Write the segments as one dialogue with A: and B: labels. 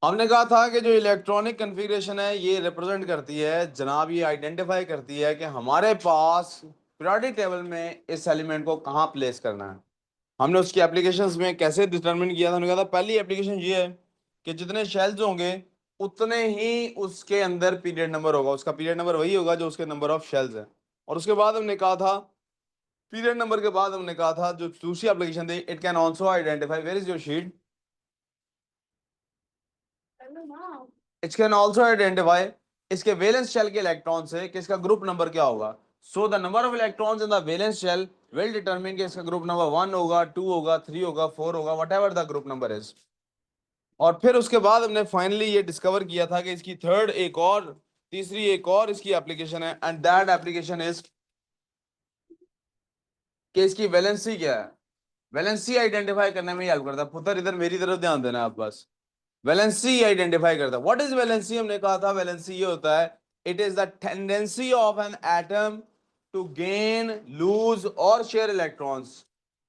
A: हमने कहा था कि जो इलेक्ट्रॉनिक कन्फिग्रेशन है ये रिप्रेजेंट करती है जनाब, ये आइडेंटिफाई करती है कि हमारे पास पीरियोडिक टेबल में इस एलिमेंट को कहाँ प्लेस करना है। हमने उसकी एप्लीकेशंस में कैसे डिटरमिन किया था, हमने कहा था पहली एप्लीकेशन ये है कि जितने शेल्स होंगे उतने ही उसके अंदर पीरियड नंबर होगा, उसका पीरियड नंबर वही होगा जो उसके नंबर ऑफ शेल्स है। और उसके बाद हमने कहा था, पीरियड नंबर के बाद हमने कहा था जो दूसरी एप्लीकेशन थी, it can also identify, where is your sheet, it can also identify इसके वैलेंस शेल के इलेक्ट्रॉन से कि इसका ग्रुप नंबर क्या होगा। So the number of electrons in the valence shell will determine कि इसका ग्रुप नंबर 1 होगा, 2 होगा, 3 होगा, 4 होगा, what ever the group number is. और फिर उसके बाद हमने फाइनली ये डिस्कवर किया था कि इसकी थर्ड एक और, तीसरी एक और इसकी एप्लीकेशन है, एंड दैट एप्लीकेशन इज कि इसकी वैलेंसी क्या है। वैलेंसी आइडेंटिफाई करने में हेल्प करता है। पुत्र इधर मेरी तरफ ध्यान देना आप बस। वैलेंसी आइडेंटिफाई करता है। What is valency? हमने कहा था वैलेंसी ये होता है, it is the tendency of an atom to gain, lose और share electrons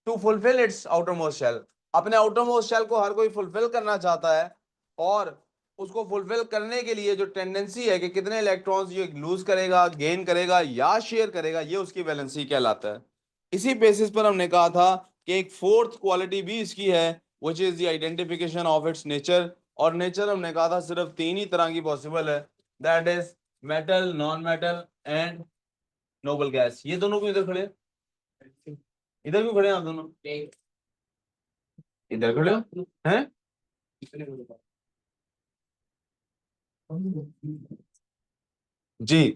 A: to fulfil its outermost shell. अपने आउटर मोस्ट शेल को हर कोई फुलफिल करना चाहता है, और उसको फुलफिल करने के लिए जो टेंडेंसी है कि कितने इलेक्ट्रॉन्स ये लूज करेगा, गेन करेगा या शेयर करेगा, ये उसकी वैलेंसी कहलाता है। इसी बेसिस पर हमने कहा था कि एक फोर्थ क्वालिटी भी इसकी है, which is the identification of its nature. और नेचर हमने कहा था सिर्फ तीन ही तरह की पॉसिबल है, that is metal, non metal and noble gas. ये दोनों क्यों इधर खड़े हैं? इधर क्यों खड़े हैं आप दोनों? इधर खड़े हो हैं? जी।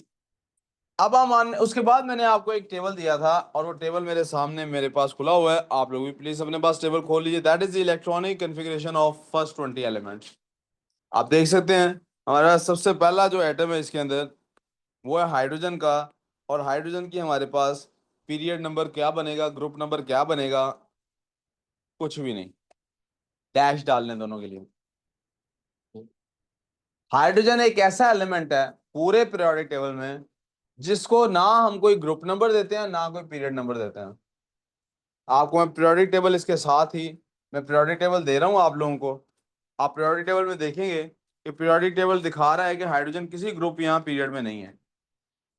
A: अब हम उसके बाद मैंने आपको एक टेबल दिया था, और वो टेबल मेरे सामने मेरे पास खुला हुआ है, आप लोग भी प्लीज अपने पास टेबल खोल लीजिए। That is the electronic configuration of first 20 elements. आप देख सकते हैं हमारा सबसे पहला जो एटम है इसके अंदर वो है हाइड्रोजन का। और हाइड्रोजन की हमारे पास पीरियड नंबर क्या बनेगा, ग्रुप नंबर क्या बनेगा, कुछ भी नहीं, डैश डालने दोनों के लिए। हाइड्रोजन एक ऐसा एलिमेंट है पूरे पीरियोडिक टेबल में जिसको ना हम कोई ग्रुप नंबर देते हैं ना कोई पीरियड नंबर देते हैं। आपको मैं पीरियोडिक टेबल इसके साथ ही, मैं पीरियोडिक टेबल दे रहा हूँ आप लोगों को। आप पीरियोडिक टेबल में देखेंगे कि पीरियोडिक टेबल दिखा रहा है कि हाइड्रोजन किसी ग्रुप यहाँ पीरियड में नहीं है।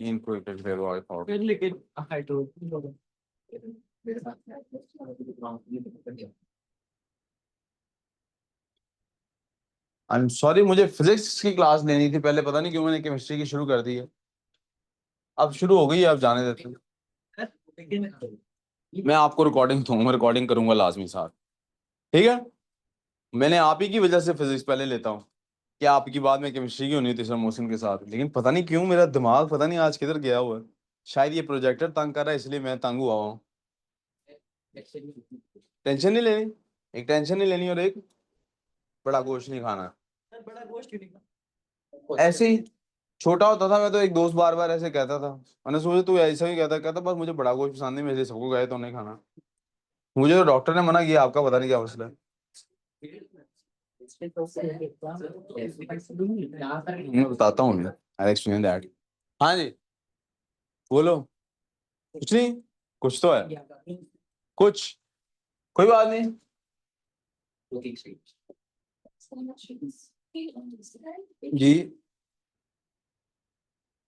A: इनको लेकिन हाइड्रोजन, आई एम सॉरी, मुझे फिजिक्स की क्लास लेनी थी पहले, पता नहीं क्यों मैंने केमिस्ट्री की शुरू कर दी है। अब शुरू हो गई है, अब जाने देते हैं। मैं आपको रिकॉर्डिंग दूंगा, रिकॉर्डिंग करूंगा लाजमी साथ, ठीक है। मैंने आप ही की वजह से फिजिक्स पहले लेता हूँ कि आपकी बात में केमिस्ट्री की होनी थी सर मोहसिन के साथ, लेकिन पता नहीं क्यों मेरा दिमाग पता नहीं आज किधर गया हुआ है। शायद ये प्रोजेक्टर तंग कर रहा है इसलिए मैं तंग हुआ हूँ। टेंशन नहीं लेनी, एक टेंशन नहीं लेनी और एक बड़ा गोश्त नहीं खाना। बड़ा गोश्त क्यों नहीं खाना? ऐसे ही छोटा होता था मैं तो एक दोस्त बार बार ऐसे कहता था, मैंने सोचा तू ऐसा ही कहता कहता बस मुझे बड़ा गोश्त पसंद नहीं, मेरे सबको गए तो नहीं खाना। मुझे तो डॉक्टर ने मना किया, आपका पता नहीं क्या मसला है। मैं बताता हूँ, आई एक्सप्लेन दैट। हाँ जी, बोलो। कुछ नहीं, कुछ तो है, कुछ, कोई बात नहीं। जी,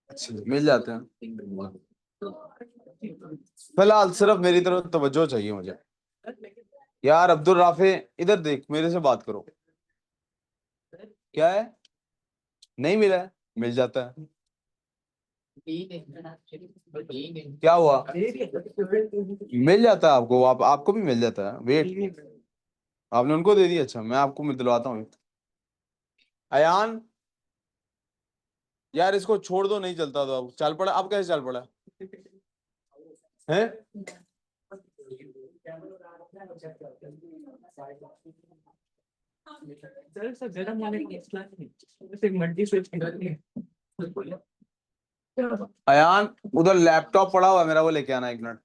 A: अच्छा मिल जाते हैं। फिलहाल सिर्फ मेरी तरफ तवज्जो चाहिए मुझे। यार अब्दुल राफे, इधर देख, मेरे से बात करो। क्या है? नहीं मिला है? मिल जाता है। क्या हुआ? मिल जाता है आपको, आपको भी मिल जाता है। वेट, आपने उनको दे दिया? अच्छा मैं आपको मैं दिलवाता हूँ। अयान, यार इसको छोड़ दो, नहीं चलता तो अब चल पड़ा। अब कैसे चल पड़ा है? अयान, उधर लैपटॉप पड़ा हुआ है मेरा, वो लेके आना, एक मिनट।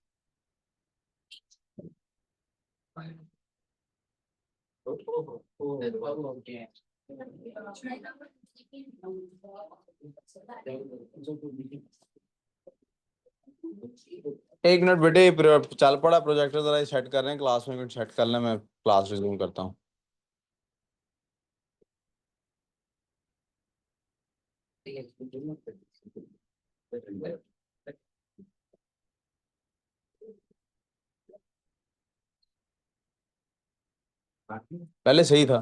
A: एक मिनट बेटे, चल पड़ा प्रोजेक्टर, जरा सेट कर रहे हैं क्लास में, सेट कर ले, मैं क्लास रिज्यूम करता हूँ। पहले सही था,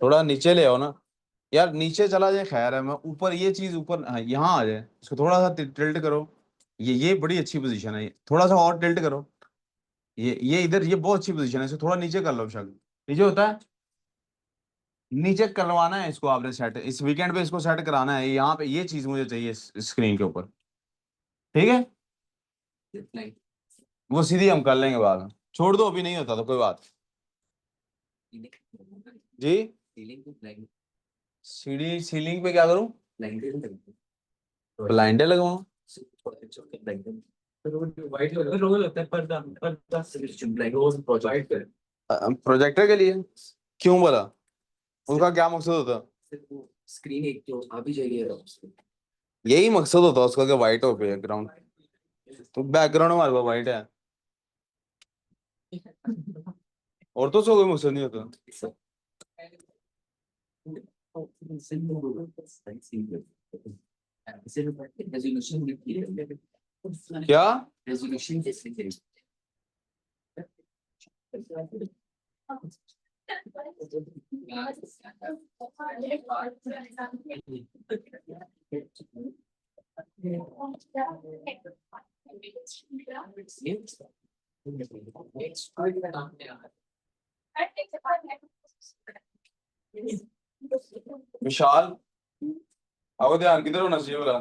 A: थोड़ा नीचे ले आओ ना यार, नीचे चला जाए खैर है, मैं ऊपर ये चीज ऊपर, हाँ, यहाँ आ जाए, इसको थोड़ा सा टिल्ट करो। ये बड़ी अच्छी पोजीशन है, ये थोड़ा सा और टिल्ट करो। ये इधर, ये बहुत अच्छी पोजीशन है, इसको थोड़ा नीचे कर लो शक, नीचे होता है, नीचे करवाना है इसको आपने सेट, इस वीकेंड पे इसको सेट कराना है, यहाँ पे ये चीज मुझे चाहिए स्क्रीन के ऊपर, ठीक है। वो सीधी हम कर लेंगे बाद में, छोड़ दो, अभी नहीं होता तो कोई बात। जी, सीढ़ी सीलिंग पे क्या करूं, ब्लाइंडर लगवाऊं, प्रोजेक्टर के लिए, क्यों बोला, उसका क्या मकसद होता,
B: स्क्रीन एक तो आ भी जाएगी।
A: यही मकसद होता उसका कि वाइट हो बैकग्राउंड, तो बैकग्राउंड हमारे पास वाइट है, और तो सो कोई मकसद नहीं होता। क्या,
B: रेजोल्यूशन कैसे
A: विशाल, अब ध्यान किधर होना चाहिए बोला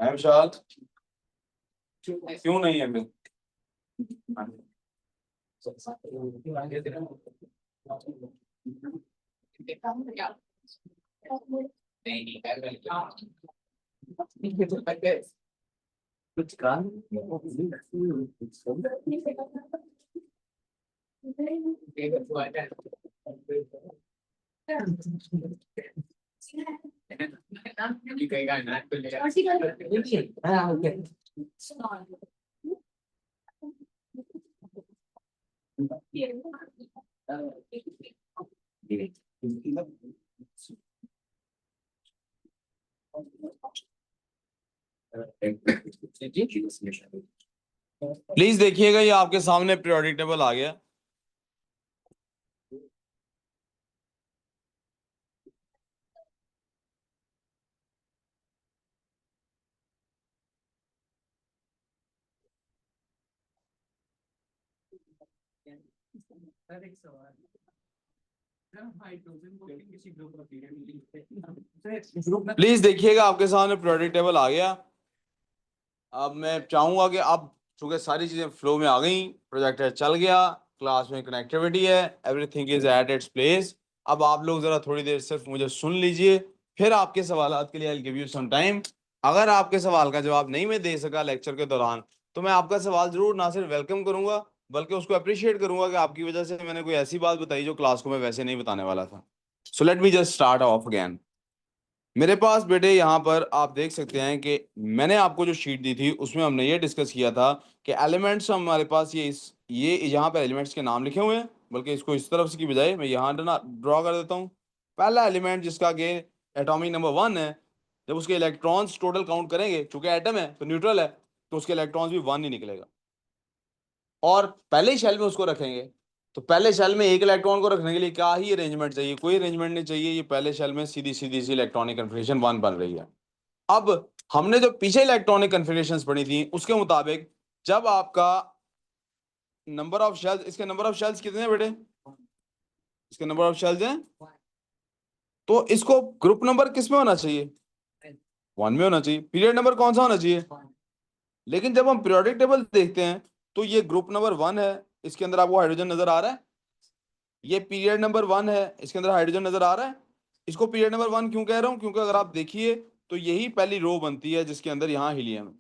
A: है विशाल, क्यों नहीं है फिर,
B: कुछ काम
A: प्लीज देखिएगा, ये आपके सामने पीरियोडिक टेबल आ गया। प्लीज देखिएगा, आपके सामने पीरियोडिक टेबल आ गया। अब मैं चाहूंगा कि अब चूंकि सारी चीजें फ्लो में आ गई, प्रोजेक्टर चल गया, क्लास में कनेक्टिविटी है, everything is at its place. अब आप लोग जरा थोड़ी देर सिर्फ मुझे सुन लीजिए, फिर आपके सवालात के लिए I give you some time. अगर आपके सवाल का जवाब नहीं मैं दे सका लेक्चर के दौरान, तो मैं आपका सवाल जरूर ना सिर्फ वेलकम करूंगा, बल्कि उसको अप्रिशिएट करूंगा कि आपकी वजह से मैंने कोई ऐसी बात बताई जो क्लास को मैं वैसे नहीं बताने वाला था। So let me just start of again. मेरे पास बेटे यहाँ पर आप देख सकते हैं कि मैंने आपको जो शीट दी थी उसमें हमने ये डिस्कस किया था कि एलिमेंट्स हमारे पास ये यहाँ पर एलिमेंट्स के नाम लिखे हुए हैं, बल्कि इसको इस तरफ से की बजाय मैं यहाँ ड्रॉ कर देता हूँ। पहला एलिमेंट जिसका कि एटॉमिक नंबर 1 है, जब उसके इलेक्ट्रॉन्स टोटल काउंट करेंगे, चूंकि एटम है तो न्यूट्रल है, तो उसके इलेक्ट्रॉन्स भी 1 ही निकलेगा। और पहले शेल में उसको रखेंगे, तो पहले शेल में एक इलेक्ट्रॉन को रखने के लिए क्या ही अरेंजमेंट चाहिए, कोई अरेंजमेंट नहीं चाहिए, ये पहले शेल में सीधी सीधी सी इलेक्ट्रॉनिक कन्फिग्रेशन 1 बन रही है। अब हमने जो पीछे इलेक्ट्रॉनिक कन्फिग्रेशंस पढ़ी थी उसके मुताबिक जब आपका नंबर ऑफ शेल्स, इसके नंबर ऑफ शेल्स कितने हैं बेटे, इसके नंबर ऑफ शेल्स हैं, तो इसको ग्रुप नंबर किस में होना चाहिए, 1 में होना चाहिए। पीरियड नंबर कौन सा होना चाहिए, लेकिन जब हम पीरियोडिक टेबल देखते हैं तो ये ग्रुप नंबर 1 है, इसके अंदर आपको हाइड्रोजन नजर आ रहा है, ये पीरियड नंबर 1 है, इसके अंदर हाइड्रोजन नजर आ रहा है। इसको पीरियड नंबर 1 क्यों कह रहा हूं, क्योंकि अगर आप देखिए तो यही पहली रो बनती है जिसके अंदर यहाँ हीलियम है,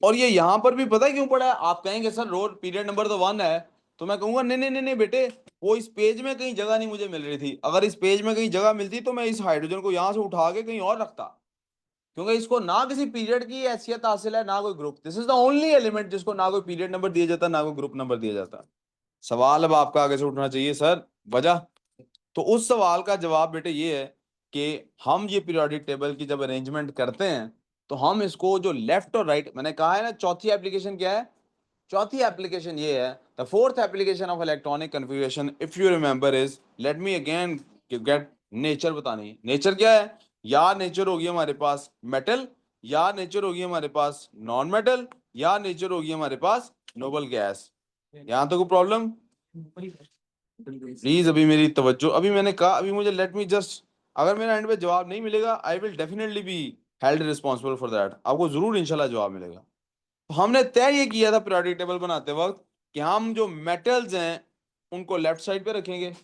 A: और ये यहाँ पर भी पता है क्यों पड़ा है। आप कहेंगे सर रो पीरियड नंबर तो 1 है, तो मैं कहूंगा नहीं नहीं नहीं नहीं बेटे, वो इस पेज में कहीं जगह नहीं मुझे मिल रही थी, अगर इस पेज में कहीं जगह मिलती तो मैं इस हाइड्रोजन को यहाँ से उठा के कहीं और रखता, क्योंकि इसको ना किसी पीरियड की हैसियत हासिल है ना कोई group, this is the only element जिसको ना कोई पीरियड नंबर दिया जाता ना कोई ग्रुप नंबर दिया जाता। सवाल अब आपका आगे से उठना चाहिए सर, वजह। तो उस सवाल का जवाब बेटे ये है कि हम ये पीरियोडिक टेबल की जब अरेंजमेंट करते हैं तो हम इसको जो लेफ्ट और राइट, मैंने कहा है ना चौथी एप्लीकेशन क्या है, चौथी एप्लीकेशन ये है, the fourth application of electronic configuration if you remember is, let me again get nature बतानी है। नेचर क्या है, या नेचर होगी हमारे पास मेटल, या नेचर होगी हमारे पास नॉन मेटल, या नेचर होगी हमारे पास नोबल गैस। यहां तो कोई प्रॉब्लम? प्लीज अभी मेरी तवज्जो, अभी मैंने कहा, अभी मुझे लेट मी जस्ट, अगर मेरा एंड पे जवाब नहीं मिलेगा I will definitely be held responsible for that, आपको जरूर इंशाल्लाह जवाब मिलेगा। तो हमने तय ये किया था पीरियोडिक टेबल बनाते वक्त कि हम जो मेटल्स हैं उनको लेफ्ट साइड पे रखेंगे,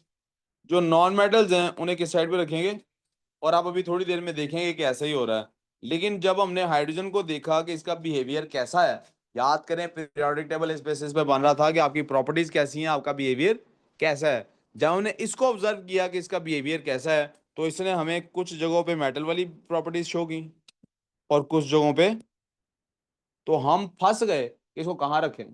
A: जो नॉन मेटल्स हैं उन्हें किस साइड पे रखेंगे, और आप अभी थोड़ी देर में देखेंगे कि ऐसा ही हो रहा है। लेकिन जब हमने हाइड्रोजन को देखा कि इसका बिहेवियर कैसा है, याद करें पीरियोडिक टेबल इस बेसिस पे बन रहा था कि आपकी प्रॉपर्टीज कैसी हैं, आपका बिहेवियर कैसा है। जब हमने इसको ऑब्जर्व किया कि इसका बिहेवियर कैसा है, तो इसने हमें कुछ जगहों पे मेटल वाली प्रॉपर्टीज शो की और कुछ जगहों पे, तो हम फंस गए कि इसको कहाँ रखें।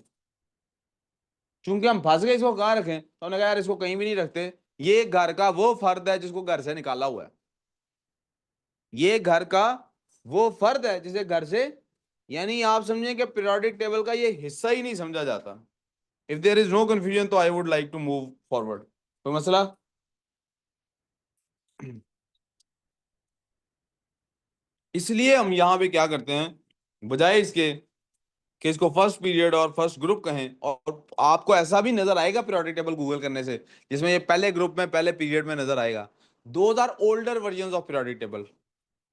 A: चूंकि हम फंस गए इसको कहाँ रखें, तो हमने कहा यार इसको कहीं भी नहीं रखते, ये घर का वो फर्द है जिसको घर से निकाला हुआ है, ये घर का वो फर्द है जिसे घर से, यानी आप समझें कि पीरियोडिक टेबल का ये हिस्सा ही नहीं समझा जाता। If there is no confusion तो I would like to move forward. कोई मसला? इसलिए हम यहां पे क्या करते हैं, बजाय इसके कि इसको फर्स्ट पीरियड और फर्स्ट ग्रुप कहें, और आपको ऐसा भी नजर आएगा पीरियोडिक टेबल गूगल करने से जिसमें ये पहले ग्रुप में पहले पीरियड में नजर आएगा। Those are older version of periodic table.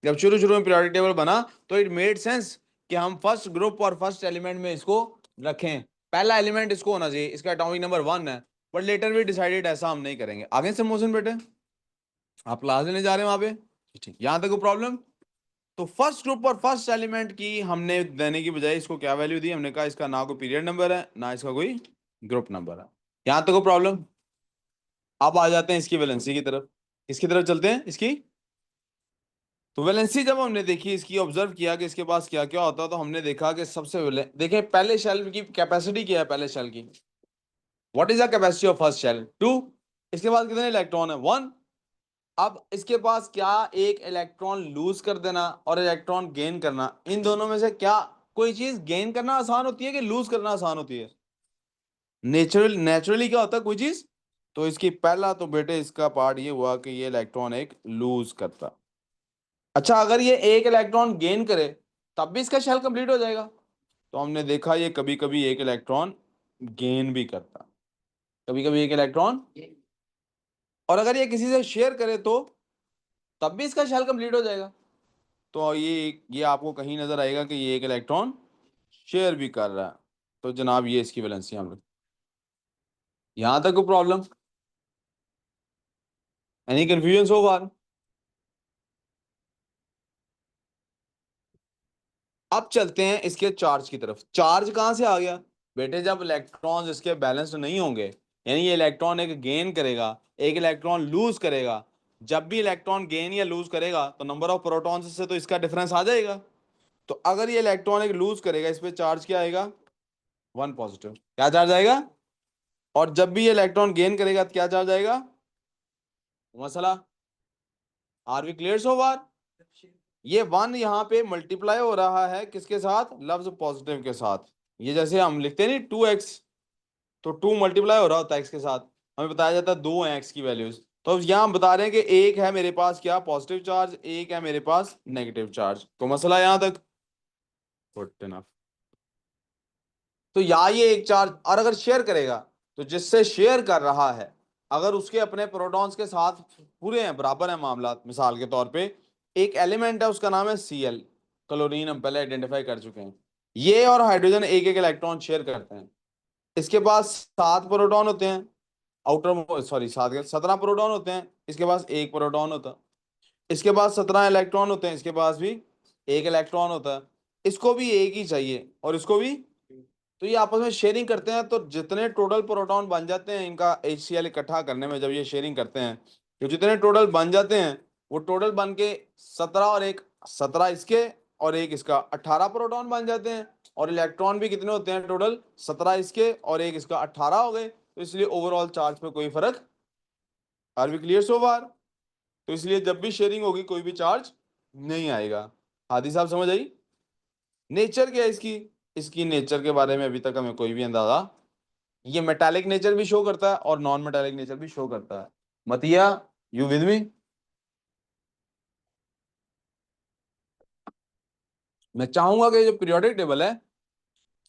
A: जब शुरू शुरू में पीरियोडिक टेबल बना तो इट मेड सेंस कि हम फर्स्ट ग्रुप और फर्स्ट एलिमेंट में इसको रखें, पहला एलिमेंट इसको होना चाहिए, इसका एटॉमिक नंबर 1 है। बट लेटर वी डिसाइडेड ऐसा हम नहीं करेंगे। आगे से मोहसिन बेटे, आप क्लास लेने जा रहे हैं वहां पे, ठीक, यहां तक कोई प्रॉब्लम? तो फर्स्ट ग्रुप और फर्स्ट एलिमेंट की हमने देने की बजाय इसको क्या वैल्यू दी, हमने कहा इसका ना कोई पीरियड नंबर है ना इसका कोई ग्रुप नंबर है। यहां तक कोई प्रॉब्लम? अब आ जाते हैं इसकी वैलेंसी की तरफ, इसकी तरफ चलते हैं इसकी। तो वैलेंसी जब हमने देखी इसकी, ऑब्जर्व किया कि इसके पास क्या क्या होता है, तो हमने देखा कि देखें पहले शेल की कैपेसिटी क्या है, पहले शेल की what is the capacity of first shell, 2। इसके पास कितने इलेक्ट्रॉन है, 1। अब इसके पास क्या, एक इलेक्ट्रॉन लूज कर देना और इलेक्ट्रॉन गेन करना, इन दोनों में से क्या कोई चीज गेन करना आसान होती है कि लूज करना आसान होती है? नेचुरली क्या होता है कोई चीज, तो इसकी पहला तो बेटे इसका पार्ट ये हुआ कि ये इलेक्ट्रॉन एक लूज करता। अच्छा, अगर ये एक इलेक्ट्रॉन गेन करे तब भी इसका शेल कंप्लीट हो जाएगा? तो हमने देखा ये कभी कभी एक इलेक्ट्रॉन गेन भी करता, कभी कभी एक इलेक्ट्रॉन, और अगर ये किसी से शेयर करे तो तब भी इसका शेल कंप्लीट हो जाएगा। तो ये आपको कहीं नजर आएगा कि ये एक इलेक्ट्रॉन शेयर भी कर रहा है। तो जनाब ये इसकी वैलेंसी हम, यहां तक कोई प्रॉब्लम, एनी कंफ्यूजन सो फार? अब चलते हैं इसके चार्ज की तरफ। चार्ज कहां से आ गया बेटे, जब इलेक्ट्रॉन्स इसके बैलेंस्ड नहीं होंगे, यानी ये इलेक्ट्रॉन एक गेन करेगा, एक इलेक्ट्रॉन लूज करेगा, जब भी इलेक्ट्रॉन गेन या लूज करेगा तो नंबर ऑफ प्रोटॉन्स से तो इसका डिफरेंस आ जाएगा। तो अगर ये इलेक्ट्रॉन एक लूज करेगा, इस पे चार्ज क्या आएगा, 1 पॉजिटिव, क्या चार्ज आएगा? और जब भी ये इलेक्ट्रॉन गेन करेगा तो क्या चार्ज आएगा? मसला, आर वी क्लियर सो फार? ये 1 यहाँ पे मल्टीप्लाई हो रहा है किसके साथ, लफ्ज पॉजिटिव के साथ। ये जैसे हम लिखते नहीं 2x, तो 2 मल्टीप्लाई हो रहा होता है x के साथ, हमें बताया जाता है 2 हैं x की वैल्यूज। तो अब यहाँ हम बता रहे हैं कि एक है मेरे पास क्या, पॉजिटिव चार्ज, एक है मेरे पास नेगेटिव चार्ज। तो मसला यहाँ तक गुड इनफ। तो या ये एक चार्ज, और अगर शेयर करेगा तो जिससे शेयर कर रहा है अगर उसके अपने प्रोटॉन्स के साथ पूरे हैं, बराबर है मामला, मिसाल के तौर पे एक एलिमेंट है उसका नाम है Cl, क्लोरीन हम पहले आइडेंटिफाई कर चुके हैं, ये और हाइड्रोजन एक एक इलेक्ट्रॉन शेयर करते हैं। इसके पास 7 प्रोटॉन होते हैं, आउटर सॉरी 17 प्रोटॉन होते हैं, इसके पास एक प्रोटॉन होता है। इसके पास 17 इलेक्ट्रॉन होते हैं, इसके पास भी एक इलेक्ट्रॉन होता है। इसको भी एक ही चाहिए और इसको भी, तो ये आपस में शेयरिंग करते हैं, तो जितने टोटल प्रोटॉन बन जाते हैं इनका HCl इकट्ठा करने में, जब ये शेयरिंग करते हैं तो जितने टोटल बन जाते हैं वो टोटल बन के 17 और एक 17 इसके और एक इसका 18 प्रोटॉन बन जाते हैं। और इलेक्ट्रॉन भी कितने होते हैं टोटल, 17 इसके और एक इसका 18 हो गए। तो इसलिए ओवरऑल चार्ज पे कोई फर्क, आर वी क्लियर सो फार? तो इसलिए जब भी शेयरिंग होगी कोई भी चार्ज नहीं आएगा। हादी साहब समझ आई? नेचर क्या है इसकी? इसकी नेचर के बारे में अभी तक हमें कोई भी अंदाजा, ये मेटालिक नेचर भी शो करता है और नॉन मेटालिक नेचर भी शो करता है। मतिया, यू विद मी? मैं चाहूंगा कि जो पीरियोडिक टेबल है,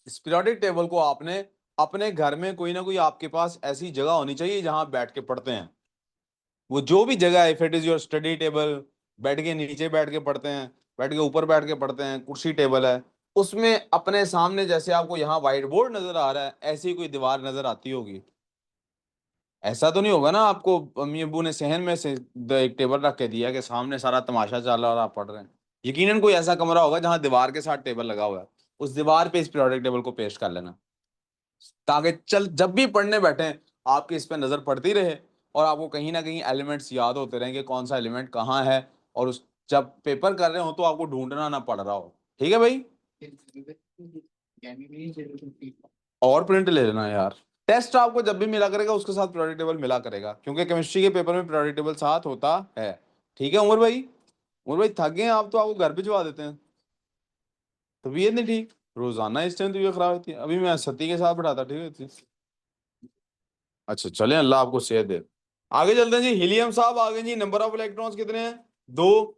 A: इस पीरियोडिक टेबल को आपने अपने घर में कोई ना कोई आपके पास ऐसी जगह होनी चाहिए जहां आप बैठ के पढ़ते हैं। वो जो भी जगह है, if it is your study table, बैठ के नीचे बैठ के पढ़ते हैं, बैठ के ऊपर बैठ के पढ़ते हैं, कुर्सी टेबल है, उसमें अपने सामने जैसे आपको यहाँ व्हाइट बोर्ड नजर आ रहा है ऐसी कोई दीवार नजर आती होगी। ऐसा तो नहीं होगा ना आपको अम्मी अब्बू ने सहन में से एक टेबल रख के दिया कि सामने सारा तमाशा चल रहा है और आप पढ़ रहे हैं? यकीनन कोई ऐसा कमरा होगा जहां दीवार के साथ टेबल लगा हुआ है, उस दीवार पे इस पीरियोडिक टेबल को पेस्ट कर लेना, ताकि चल जब भी पढ़ने बैठे आपकी इस पे नजर पड़ती रहे और आपको कहीं ना कहीं एलिमेंट्स याद होते रहें कि कौन सा एलिमेंट कहाँ है, और उस जब पेपर कर रहे हो तो आपको ढूंढना ना पड़ रहा हो। ठीक है भाई? और प्रिंट ले लेना यार, टेस्ट आपको जब भी मिला करेगा उसके साथ पीरियोडिक टेबल मिला करेगा, क्योंकि केमिस्ट्री के पेपर में पीरियोडिक टेबल साथ होता है। ठीक है उमर भाई? उमर भाई थक गए हैं आप तो, आपको घर भिजवा देते हैं। तबीयत नहीं ठीक? रोजाना इस टाइम तबीयत खराब होती है? अभी मैं सती के साथ बैठाता ठीक है। अच्छा चलें, अल्लाह आपको सेहत दे। आगे चलते हैं जी। हीलियम साहब आगे जी, नंबर ऑफ इलेक्ट्रॉन्स कितने हैं? दो।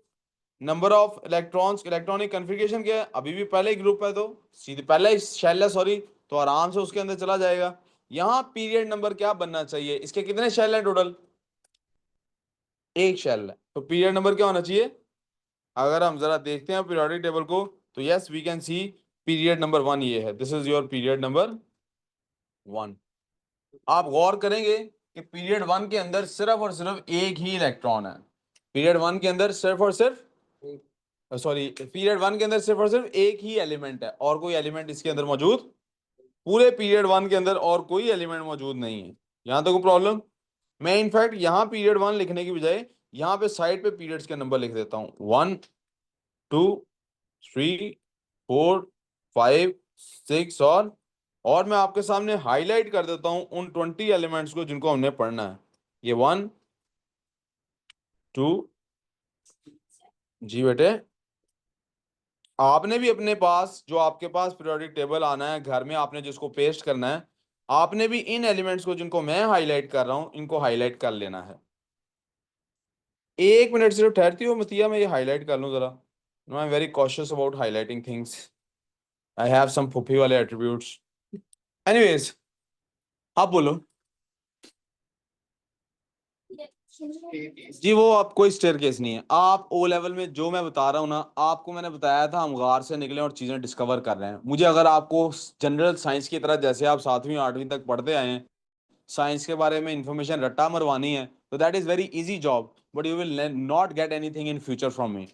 A: Number of electrons, electronic configuration क्या है? अभी भी पहले ही ग्रुप है तो सीधे पहले ही शेल है, सॉरी, तो आराम से उसके अंदर चला जाएगा। यहाँ पीरियड नंबर क्या बनना चाहिए? इसके कितने शेल हैं टोटल? एक शेल है, तो पीरियड नंबर क्या होना चाहिए? अगर हम जरा देखते हैं पीरियोडिक टेबल को, तो yes we can see period number 1 ये है, this is your period number 1। आप गौर करेंगे कि पीरियड 1 के अंदर सिर्फ और सिर्फ एक ही इलेक्ट्रॉन है। पीरियड 1 के अंदर सिर्फ और सिर्फ, सॉरी, पीरियड 1 के अंदर सिर्फ और सिर्फ एक ही एलिमेंट है, और कोई एलिमेंट इसके अंदर मौजूद, पूरे पीरियड 1 के अंदर और कोई एलिमेंट मौजूद नहीं है। यहां तक कोई प्रॉब्लम? मैं इनफैक्ट यहां पीरियड 1 लिखने की बजाय यहां पे साइड पे पीरियड्स के नंबर लिख देता हूं, 1 2 3 4 5 6, और मैं आपके सामने हाईलाइट कर देता हूं उन 20 एलिमेंट्स को जिनको हमने पढ़ना है। ये 1 2, जी बेटे, आपने भी अपने पास जो आपके पास पीरियोडिक टेबल आना है घर में, आपने जिसको पेस्ट करना है, आपने भी इन एलिमेंट्स को जिनको मैं हाईलाइट कर रहा हूं इनको हाईलाइट कर लेना है। एक मिनट सिर्फ ठहरती हो मतिया, मैं ये हाईलाइट कर लूं जरा। I am very cautious about highlighting things, I have some फुफी वाले एट्रीब्यूट्स। एनीवेज, आप बोलो जी। वो आप कोई स्टेयरकेस नहीं है, आप ओ लेवल में जो मैं बता रहा हूँ ना, आपको मैंने बताया था हम गार से निकले और चीजें डिस्कवर कर रहे हैं। मुझे अगर आपको जनरल साइंस की तरह, जैसे आप 7वीं 8वीं तक पढ़ते आए हैं, साइंस के बारे में इंफॉर्मेशन रट्टा मरवानी है, तो that is very easy job, but you will not get anything in future from me.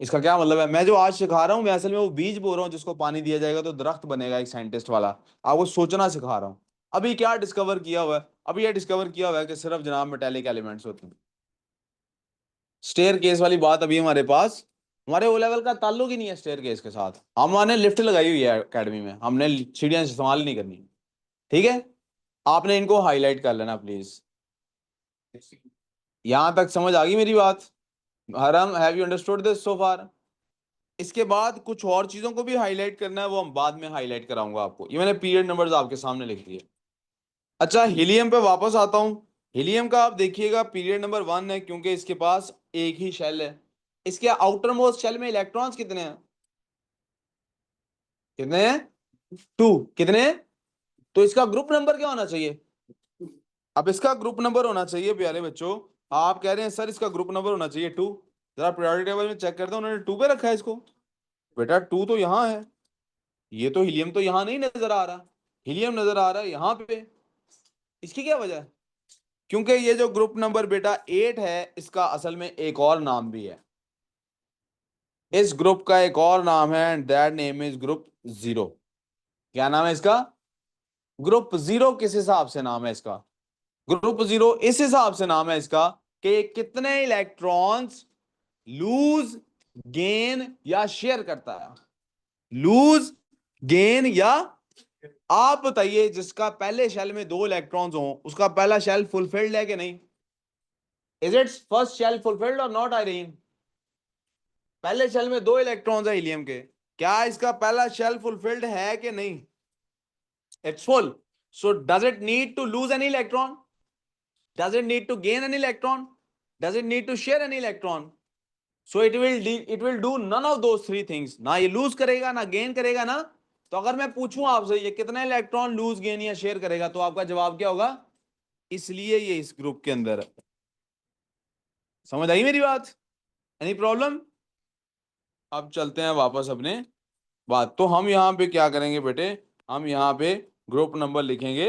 A: इसका क्या मतलब है? मैं जो आज सिखा रहा हूँ मैं असल में वो बीज बो रहा हूँ जिसको पानी दिया जाएगा तो दरख्त बनेगा, एक साइंटिस्ट वाला। आपको सोचना सिखा रहा हूँ। अभी क्या डिस्कवर किया हुआ है? अभी यह डिस्कवर किया हुआ है कि सिर्फ जनाब मेटेलिक एलिमेंट्स होते हैं। स्टेयर केस वाली बात अभी हमारे पास, हमारे ओ लेवल का ताल्लुक ही नहीं है स्टेयर केस के साथ। हमने लिफ्ट लगाई हुई है एकेडमी में, हमने सीढ़ियां इस्तेमाल नहीं करनी। ठीक है, आपने इनको हाईलाइट कर लेना प्लीज। यहां तक समझ आ गई मेरी बात? हरम, have you understood this so far? इसके बाद कुछ और चीजों को भी हाईलाइट करना है, वो हम बाद में हाईलाइट कराऊंगा आपको। ये मैंने पीरियड नंबर्स आपके सामने लिख दिए। अच्छा, हीलियम पे वापस आता हूं। हीलियम का आप देखिएगा पीरियड नंबर 1 है, क्योंकि इसके पास एक ही शेल है। इसके आउटर मोस्ट शेल में इलेक्ट्रॉन्स कितने हैं? कितने हैं? 2। कितने हैं? तो इसका ग्रुप नंबर क्या होना चाहिए? अब इसका ग्रुप नंबर होना चाहिए प्यारे बच्चों, आप कह रहे हैं सर इसका ग्रुप नंबर होना चाहिए 2। जरा प्रायोरिटी टेबल में चेक करते हैं, उन्होंने 2 पे रखा है इसको। बेटा 2 तो यहाँ है, ये तो हीलियम तो यहाँ नहीं नजर आ रहा, हीलियम नजर आ रहा है यहाँ पे। इसकी क्या वजह है? क्योंकि ये जो ग्रुप नंबर बेटा 8 है, इसका असल में एक और नाम भी है। इस ग्रुप का एक और नाम है, and that name is group 0। क्या नाम है इसका? ग्रुप 0। किस हिसाब से नाम है इसका ग्रुप 0? इस हिसाब से नाम है इसका कि कितने इलेक्ट्रॉन्स लूज, गेन या शेयर करता है। लूज, गेन या आप बताइए जिसका पहले शेल में 2 इलेक्ट्रॉन्स हो उसका पहला शेल फुलफिल्ड है कि नहीं? Is it's first shell fulfilled और नॉट आयरीन? पहले शेल में 2 इलेक्ट्रॉन्स है हीलियम के, क्या इसका पहला शेल फुलफिल्ड है कि नहीं? It's full. So does it need to lose any electron? Does it need to gain any electron? Does it need to share any electron? So it will do none of those three things. ना ये loose करेगा ना gain करेगा ना. तो अगर मैं पूछूं आपसे ये कितने इलेक्ट्रॉन लूज गेन या शेयर करेगा तो आपका जवाब क्या होगा? इसलिए ये इस ग्रुप के अंदर है. समझ आई मेरी बात? Any problem? अब चलते हैं वापस अपने बात. तो हम यहां पे क्या करेंगे बेटे, हम यहां पे ग्रुप नंबर लिखेंगे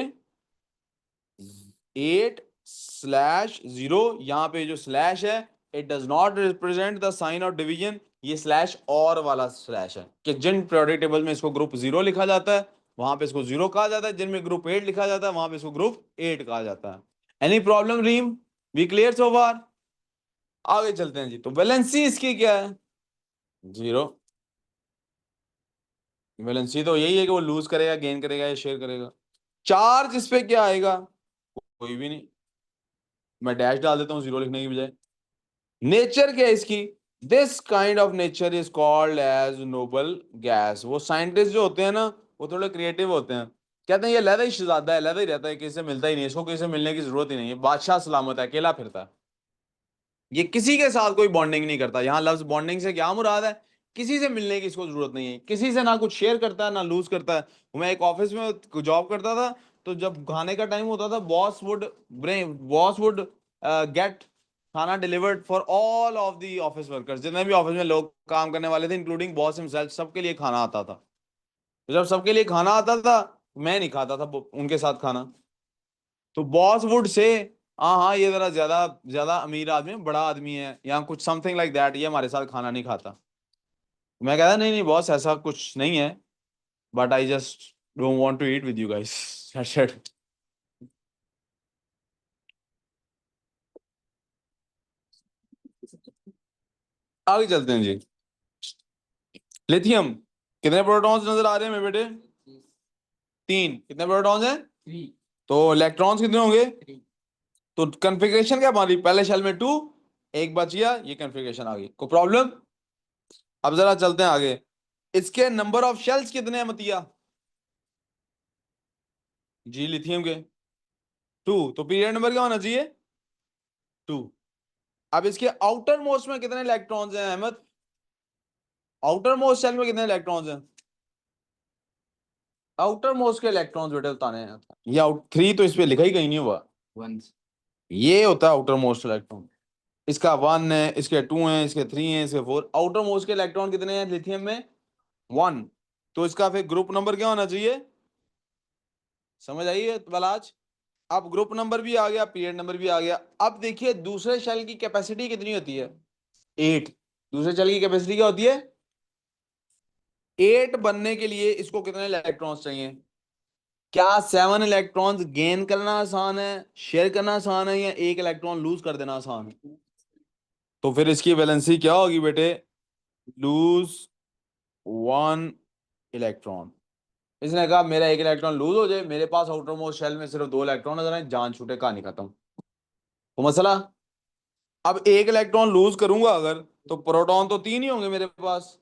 A: 8/0. यहां पे जो स्लैश है it does not represent the sign of division. ये स्लैश और वाला स्लैश है कि जिन पीरियोडिक टेबल में इसको ग्रुप 0 लिखा जाता है वहां पे इसको 0 कहा जाता है, जिनमें ग्रुप 8 लिखा जाता है वहां पे इसको ग्रुप 8 कहा जाता है. Any problem Reem? We clear so far? आगे चलते हैं जी. तो वैलेंसी इसकी क्या है? 0. वैलेंसी तो यही है कि वो लूज करेगा गेन करेगा या शेयर करेगा. चार्ज इस पे क्या आएगा? कोई भी नहीं. मैं डैश डाल देता हूँ 0 लिखने की बजाय. नेचर क्या है इसकी? This kind of nature is called as noble gas. वो साइंटिस्ट जो होते हैं ना वो थोड़े क्रिएटिव होते हैं. कहते हैं ये लहदा ही शहजादा है, लहदा ही रहता है, किसी से मिलता ही नहीं, इसको किसी से मिलने की जरूरत ही नहीं है, बादशाह सलामत है, अकेला फिरता है, ये किसी के साथ कोई बॉन्डिंग नहीं करता. यहाँ लफ्ज बॉन्डिंग से क्या मुराद है? किसी से मिलने की इसको जरूरत नहीं है, किसी से ना कुछ शेयर करता है ना लूज करता है. मैं एक ऑफिस में जॉब करता था तो जब खाने का टाइम होता था बॉस वुड गेट खाना delivered for all of the office workers. जितने भी ऑफिस में लोग काम करने वाले थे इंक्लूडिंग बॉस हिमसेल्फ, सबके लिए खाना आता था. तो जब सबके लिए खाना आता था मैं नहीं खाता था उनके साथ खाना. तो बॉस वुड से हाँ हाँ ये जरा ज्यादा ज्यादा अमीर आदमी है, बड़ा आदमी है या कुछ समथिंग लाइक दैट, ये हमारे साथ खाना नहीं खाता. मैं कहता नहीं नहीं बॉस ऐसा कुछ नहीं है, but I just don't want to eat with you guys. आगे चलते हैं जी. लिथियम कितने प्रोटॉन्स नजर आ रहे हैं मेरे बेटे? 3. कितने प्रोटॉन्स हैं?
B: 3
A: तो इलेक्ट्रॉन्स कितने होंगे?
B: 3
A: तो कन्फिग्रेशन क्या बन रही? पहले शेल में 2, एक बच गया, ये कन्फिग्रेशन आ गई. कोई प्रॉब्लम? अब जरा चलते हैं आगे. इसके नंबर ऑफ शेल्स कितने हैं मतिया जी लिथियम के? 2. तो पीरियड नंबर क्या होना चाहिए? 2. अब इसके आउटर मोस्ट में कितने इलेक्ट्रॉन्स हैं अहमद? आउटर मोस्ट शेल में कितने इलेक्ट्रॉन्स हैं? आउटर मोस्ट के इलेक्ट्रॉन्स बेटे बताने हैं. ये आउट 3 तो इस पे लिखा ही कहीं नहीं हुआ.
B: 1
A: ये होता है आउटर मोस्ट इलेक्ट्रॉन. इसका 1 है, इसके 2 हैं, इसके 3 हैं, इसके 4. आउटर मोस्ट के इलेक्ट्रॉन कितने हैं लिथियम में? 1. तो इसका फिर ग्रुप नंबर क्या होना चाहिए? समझ आइए बलाज. अब ग्रुप नंबर भी आ गया, पीरियड नंबर भी आ गया. अब देखिए दूसरे शेल की कैपेसिटी कितनी होती है? 8. दूसरे शेल की कैपेसिटी क्या होती है? 8 बनने के लिए इसको कितने इलेक्ट्रॉन्स चाहिए? क्या 7 इलेक्ट्रॉन्स गेन करना आसान है, शेयर करना आसान है, या एक इलेक्ट्रॉन लूज कर देना आसान है? तो फिर इसकी वैलेंसी क्या होगी बेटे? Lose 1 electron. इसने कहा मेरा एक इलेक्ट्रॉन लूज हो जाए, मेरे पास आउटर मोस्ट शेल में सिर्फ 2 इलेक्ट्रॉन नजर आए, जान छूटे, कहानी खत्म. तो मसला, अब एक इलेक्ट्रॉन लूज करूंगा अगर तो प्रोटॉन तो 3 ही होंगे मेरे पास.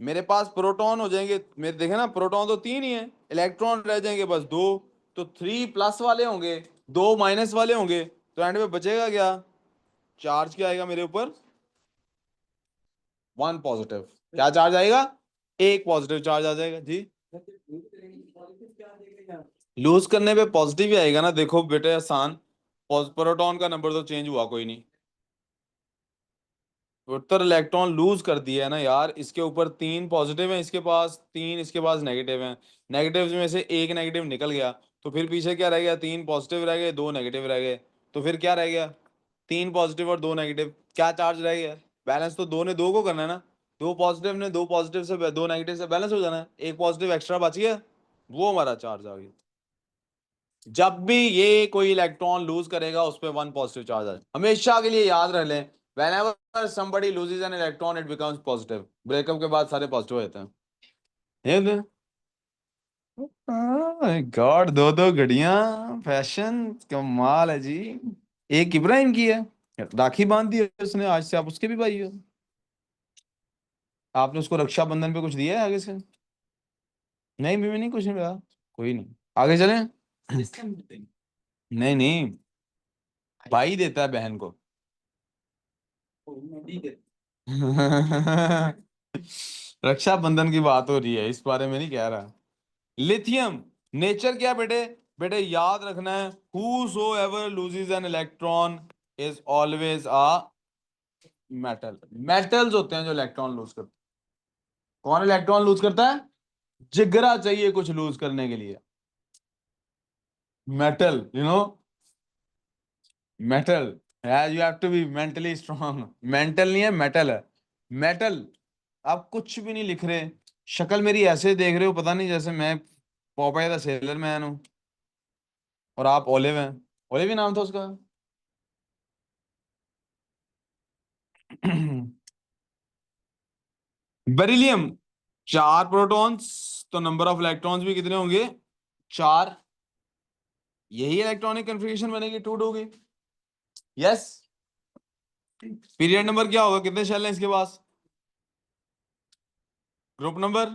A: मेरे पास प्रोटॉन हो जाएंगे, मेरे देखे ना प्रोटॉन तो 3 ही है, इलेक्ट्रॉन रह जाएंगे बस 2. तो 3 प्लस वाले होंगे, 2 माइनस वाले होंगे, तो एंड में बचेगा क्या? चार्ज क्या आएगा मेरे ऊपर? 1 पॉजिटिव. क्या चार्ज आएगा? एक पॉजिटिव चार्ज आ जाएगा जी. लूज करने पे पॉजिटिव ही आएगा ना. देखो बेटे आसान, प्रोटॉन का नंबर तो चेंज हुआ कोई नहीं, उत्तर इलेक्ट्रॉन लूज कर दिया है ना यार. इसके ऊपर 3 पॉजिटिव है, इसके पास 3, इसके पास नेगेटिव है. नेगेटिव में से एक नेगेटिव निकल गया तो फिर पीछे क्या रह गया? 3 पॉजिटिव रह गए, 2 नेगेटिव रह गए. तो फिर क्या रह गया? 3 पॉजिटिव और 2 नेगेटिव. क्या चार्ज रह गया? बैलेंस तो 2 ने 2 को करना है ना. 2 पॉजिटिव ने 2 पॉजिटिव से 2 नेगेटिव से बैलेंस हो जाना है. एक पॉजिटिव एक्स्ट्रा बच गया, वो हमारा चार्ज आ गया. जब भी ये कोई इलेक्ट्रॉन लूज करेगा उस पर 1 पॉजिटिव चार्ज आ. हमेशा के लिए याद रख लें, whenever somebody loses an electron it becomes positive. Breakup के बाद सारे पॉजिटिव होते हैं. गॉड, दो दो घड़ियां, फैशन, कमाल है जी। एक इब्राहिम की है, राखी बांध दी है उसने, आज से आप उसके भी भाई हो। आपने उसको रक्षाबंधन पे कुछ दिया है आगे से? नहीं, बीवी नहीं, कुछ नहीं मिला। कोई नहीं, आगे चलें। नहीं नहीं, भाई देता है बहन को। रक्षाबंधन की बात हो रही है, इस बारे में नहीं कह रहा। लिथियम, नेचर क्या बेटे? बेटे याद रखना है, who so ever loses an electron is always a metal. Metals होते हैं जो इलेक्ट्रॉन लूज करते हैं। कौन इलेक्ट्रॉन लूज करता है? जिगरा चाहिए कुछ लूज करने के लिए। Metal, you know, metal, you have to be mentally strong. Mental नहीं है, मेटल है। मेटल। आप कुछ भी नहीं लिख रहे, शक्ल मेरी ऐसे देख रहे हो, पता नहीं जैसे मैं पॉपाई द सेलर मैन हूं और आप ओलिव हैं। ओलिव ही नाम था उसका। बेरिलियम, चार प्रोटॉन्स, तो नंबर ऑफ इलेक्ट्रॉन्स भी कितने होंगे? चार। यही इलेक्ट्रॉनिक कन्फिग्रेशन बनेगी, टू होगी। यस। पीरियड नंबर क्या होगा? कितने शेल हैं इसके पास? Group number,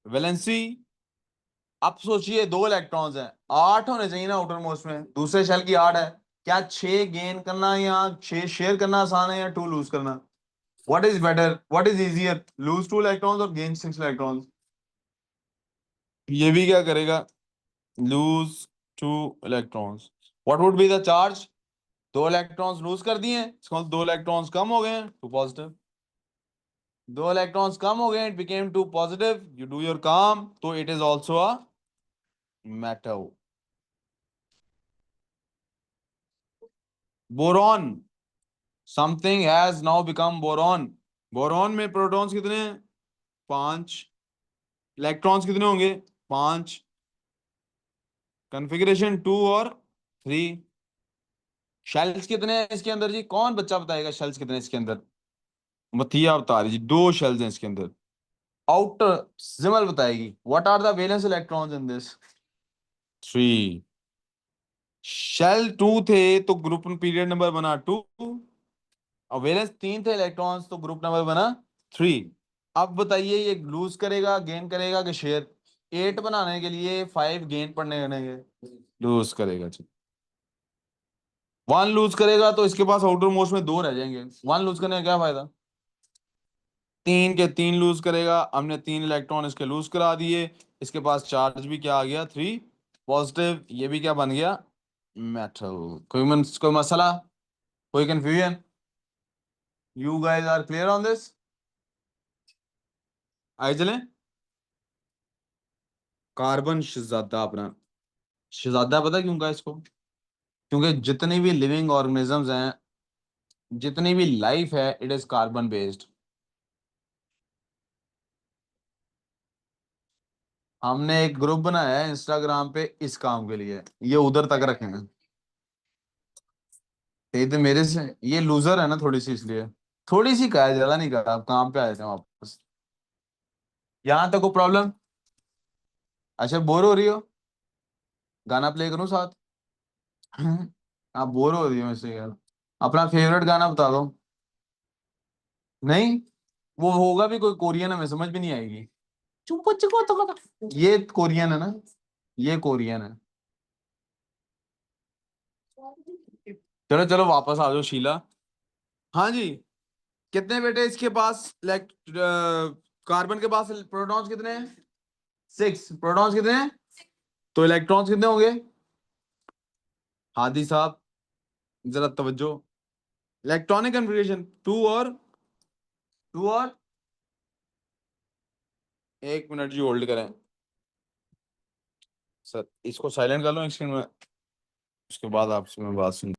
A: valency. अब सोचिए, दो इलेक्ट्रॉन्स हैं, आठ होने चाहिए ना आउटर मोस्ट में, दूसरे शेल की आठ है। क्या छह गेन करना या छह शेयर करना आसान है या टू लूज करना? What is better, what is easier, lose two electrons और गेन सिक्स इलेक्ट्रॉन्स? ये भी क्या करेगा? Lose two electrons. What would be the charge? दो इलेक्ट्रॉन्स लूज कर दिए, इसका मतलब दो इलेक्ट्रॉन्स कम हो गए, टू पॉजिटिव। दो इलेक्ट्रॉन्स कम हो गए, it became two positive, you do your काम, तो it is also a metal. Boron, something has now become boron. Boron में प्रोटॉन्स कितने हैं? पांच। इलेक्ट्रॉन्स कितने होंगे? पांच। कॉन्फ़िगरेशन टू और थ्री। शेल्स कितने हैं इसके अंदर जी? कौन बच्चा बताएगा शेल्स कितने हैं इसके अंदर? मथिया बता रही जी, दो शेल्स हैं इसके अंदर। आउटर, सिमल बताएगी, what are the valence electrons in this? Three. Shell two थे तो ग्रुप पीरियड नंबर बना टू, और वैलेंस तीन थे इलेक्ट्रॉन्स तो ग्रुप नंबर बना थ्री। अब बताइए, ये लूज करेगा गेन करेगा कि शेयर? एट बनाने के लिए फाइव गेन पड़ने बनेंगे, लूज करेगा जी। वन लूज करेगा तो इसके पास आउटर मोस्ट में दो रह जाएंगे, वन लूज करने का क्या फायदा? तीन के तीन लूज करेगा, हमने तीन इलेक्ट्रॉन इसके लूज करा दिए, इसके पास चार्ज भी क्या आ गया? Three positive. ये भी क्या बन गया? मेटल। कोई मसला, कोई confusion? You guys are clear on this? आइए चलें। कार्बन शहजादा अपना, शहजादा पता क्यों कहा इसको? क्योंकि जितनी भी लिविंग ऑर्गेनिजम्स हैं, जितनी भी लाइफ है, इट इज कार्बन बेस्ड। हमने एक ग्रुप बनाया है इंस्टाग्राम पे इस काम के लिए, ये उधर तक रखे हैं। ये तो मेरे से, ये लूजर है ना थोड़ी सी, इसलिए। थोड़ी सी कहा है, ज्यादा नहीं कहा, आप काम पे आए थे वापस। यहाँ तक को प्रॉब्लम? अच्छा, बोर हो रही हो? गाना प्ले करूं साथ? आप बोर हो रही हो मुझसे यार। अपना फेवरेट गाना बता दो। नहीं, वो होगा भी कोई कोरियन, हमें समझ भी नहीं आएगी। चुप चुप तो, ये कोरियन है ना? ये कोरियन है। चलो चलो, वापस आ जाओ शीला। हाँ जी। कितने बेटे इसके पास कार्बन के पास प्रोटॉन्स कितने हैं? सिक्स। प्रोटॉन्स कितने हैं? तो इलेक्ट्रॉन्स कितने होंगे? हादी साहब, जरा तवज्जो। इलेक्ट्रॉनिक कन्फिग्रेशन टू और एक मिनट जी, होल्ड करें। सर इसको साइलेंट कर लो एक सेकंड में, उसके बाद आपसे मैं बात सुन।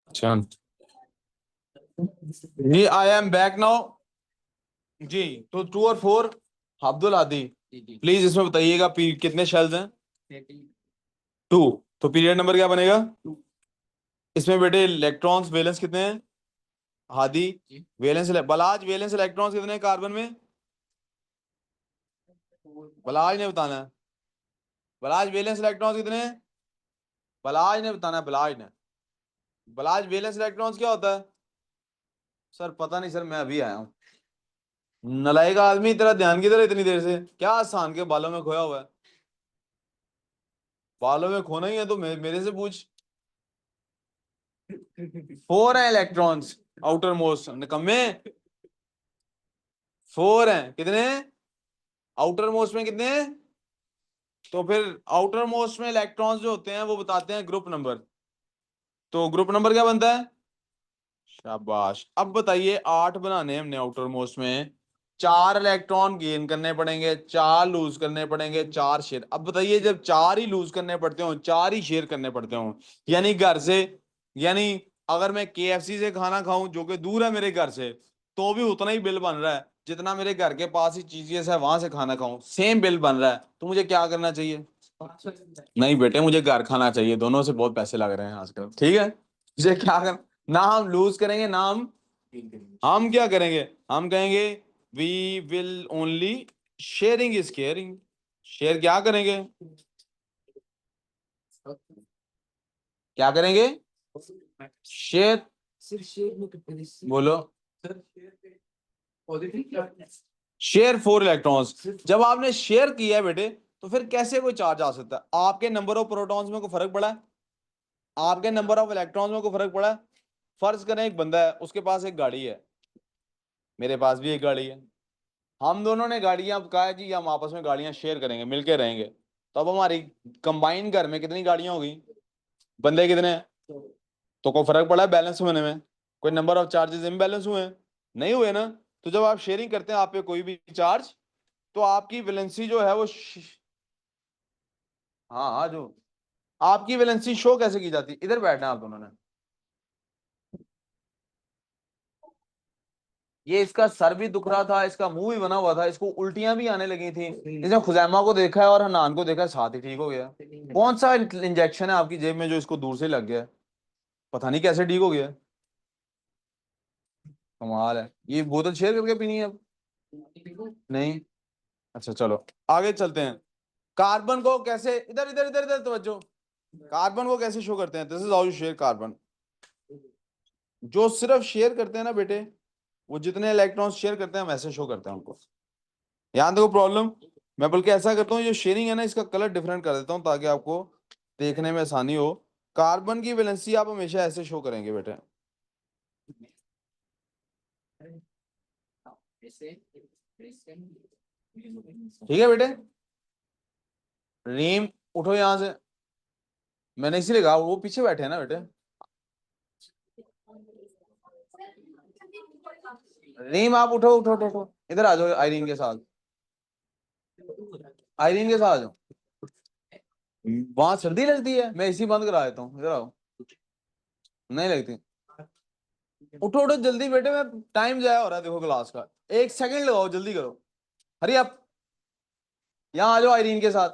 A: अच्छा जी, आई एम बैक नाउ जी। तो 2 और 4, अब्दुल आदि प्लीज इसमें बताइएगा कितने शेल्स हैं? 2। तो पीरियड नंबर क्या बनेगा इसमें बेटे? इलेक्ट्रॉन्स वैलेंस कितने हैं Hadi? Valence Balaj valence electrons कितने हैं कार्बन में? बलाज ने बताना है। बलाज वैलेंस इलेक्ट्रॉन्स कितने हैं? बलाज ने बताना है, बलाज ने। बलाज वैलेंस इलेक्ट्रॉन्स क्या होता है? सर पता नहीं सर, मैं अभी आया हूँ। नलायक आदमी, तेरा ध्यान किधर है इतनी देर से? क्या आसान के बालों में खोया हुआ है? बालों में खोना ही है तो मेरे से पूछ। 4 है इलेक्ट्रॉन्स आउटर मोस्ट, निकम्मे। 4 हैं कितने? आउटर मोस्ट में कितने हैं? तो फिर आउटर मोस्ट में इलेक्ट्रॉन्स जो होते हैं वो बताते हैं ग्रुप नंबर। तो ग्रुप नंबर क्या बनता है? शाबाश। अब बताइए 8 बनाने हैं हमने आउटर मोस्ट में, 4 इलेक्ट्रॉन गेन करने पड़ेंगे, 4 लूज करने पड़ेंगे, 4 शेयर। अब बताइए जब 4 ही लूज करने पड़ते हो, 4 ही शेयर करने पड़ते हो, यानी घर से, यानी अगर मैं KFC से खाना खाऊं जो कि दूर है मेरे घर से, तो भी उतना ही बिल बन रहा है जितना मेरे घर के पास ही चीजें है वहां से खाना खाऊं, सेम बिल बन रहा है। तो मुझे क्या करना चाहिए? नहीं बेटे, मुझे घर खाना चाहिए, दोनों से बहुत पैसे लग रहे हैं आजकल। ठीक है, मुझे क्या कर, ना हम लूज करेंगे ना हम क्या करेंगे? हम कहेंगे we will only sharing is caring. Share क्या करेंगे? क्या करेंगे? शेयर।
B: सिर्फ शेयर में कितने
A: बोलो।
B: Positive
A: share 4 electrons. जब आपने शेयर किया है बेटे, तो फिर कैसे कोई चार्ज आ सकता है? आपके नंबर ऑफ प्रोटॉन्स में कोई फर्क पड़ा है? आपके नंबर ऑफ इलेक्ट्रॉन्स में कोई फर्क पड़ा है? फर्ज करें एक बंदा है, उसके पास एक गाड़ी है, मेरे पास भी एक गाड़ी है, हम दोनों ने गाड़ियां कहा है जी हम आपस में गाड़ियां शेयर करेंगे, मिलके रहेंगे। तो अब हमारी कंबाइन घर में कितनी गाड़ियां होगी? बंदे कितने हैं? तो कोई फर्क पड़ा है बैलेंस होने में? कोई नंबर ऑफ चार्जेस इम्बैलेंस हुए हैं? नहीं हुए ना। तो जब आप शेयरिंग करते हैं आप पे कोई भी चार्ज, तो आपकी वैलेंसी जो है वो हाँ हाँ, जो आपकी वैलेंसी शो कैसे की जाती है? इधर बैठना है आप दोनों ने। ये इसका सर भी दुख रहा था, इसका मुंह भी बना हुआ था, इसको उल्टियां भी आने लगी थी। इसने खुजैमा को देखा है और हनान को देखा है, साथ ही ठीक हो गया। कौन सा इंजेक्शन है आपकी जेब में जो इसको दूर से लग गया है? पता नहीं कैसे ठीक हो गया। कमाल है। ये बोतल शेयर करके पीनी है अब? नहीं। अच्छा चलो आगे चलते हैं। कार्बन को कैसे, इधर इधर इधर इधर तवज्जो, कार्बन को कैसे शो करते हैं? This is how you share carbon. जो सिर्फ शेयर करते हैं ना बेटे, वो जितने इलेक्ट्रॉन्स शेयर करते हैं हम ऐसे शो करते हैं उनको। यहाँ देखो प्रॉब्लम, मैं बल्कि ऐसा करता हूँ, ये शेयरिंग है ना इसका कलर डिफरेंट कर देता हूँ ताकि आपको देखने में आसानी हो। कार्बन की वैलेंसी आप हमेशा ऐसे शो करेंगे बेटे। ठीक है बेटे। रीम उठो यहां से, मैंने इसीलिए कहा वो पीछे बैठे हैं ना बेटे। रीम आप उठो उठो उठो उठो, इधर आ जाओ आयरीन के साथ, आयरीन के साथ आ जाओ। वहां सर्दी लगती है, मैं इसी बंद करा देता हूँ, इधर आओ। नहीं लगती। उठो उठो जल्दी बेटे, मैं टाइम जाया हो रहा है देखो क्लास का। 1 सेकंड लगाओ, जल्दी करो, हरी आप। यहाँ आ जाओ आयरीन के साथ।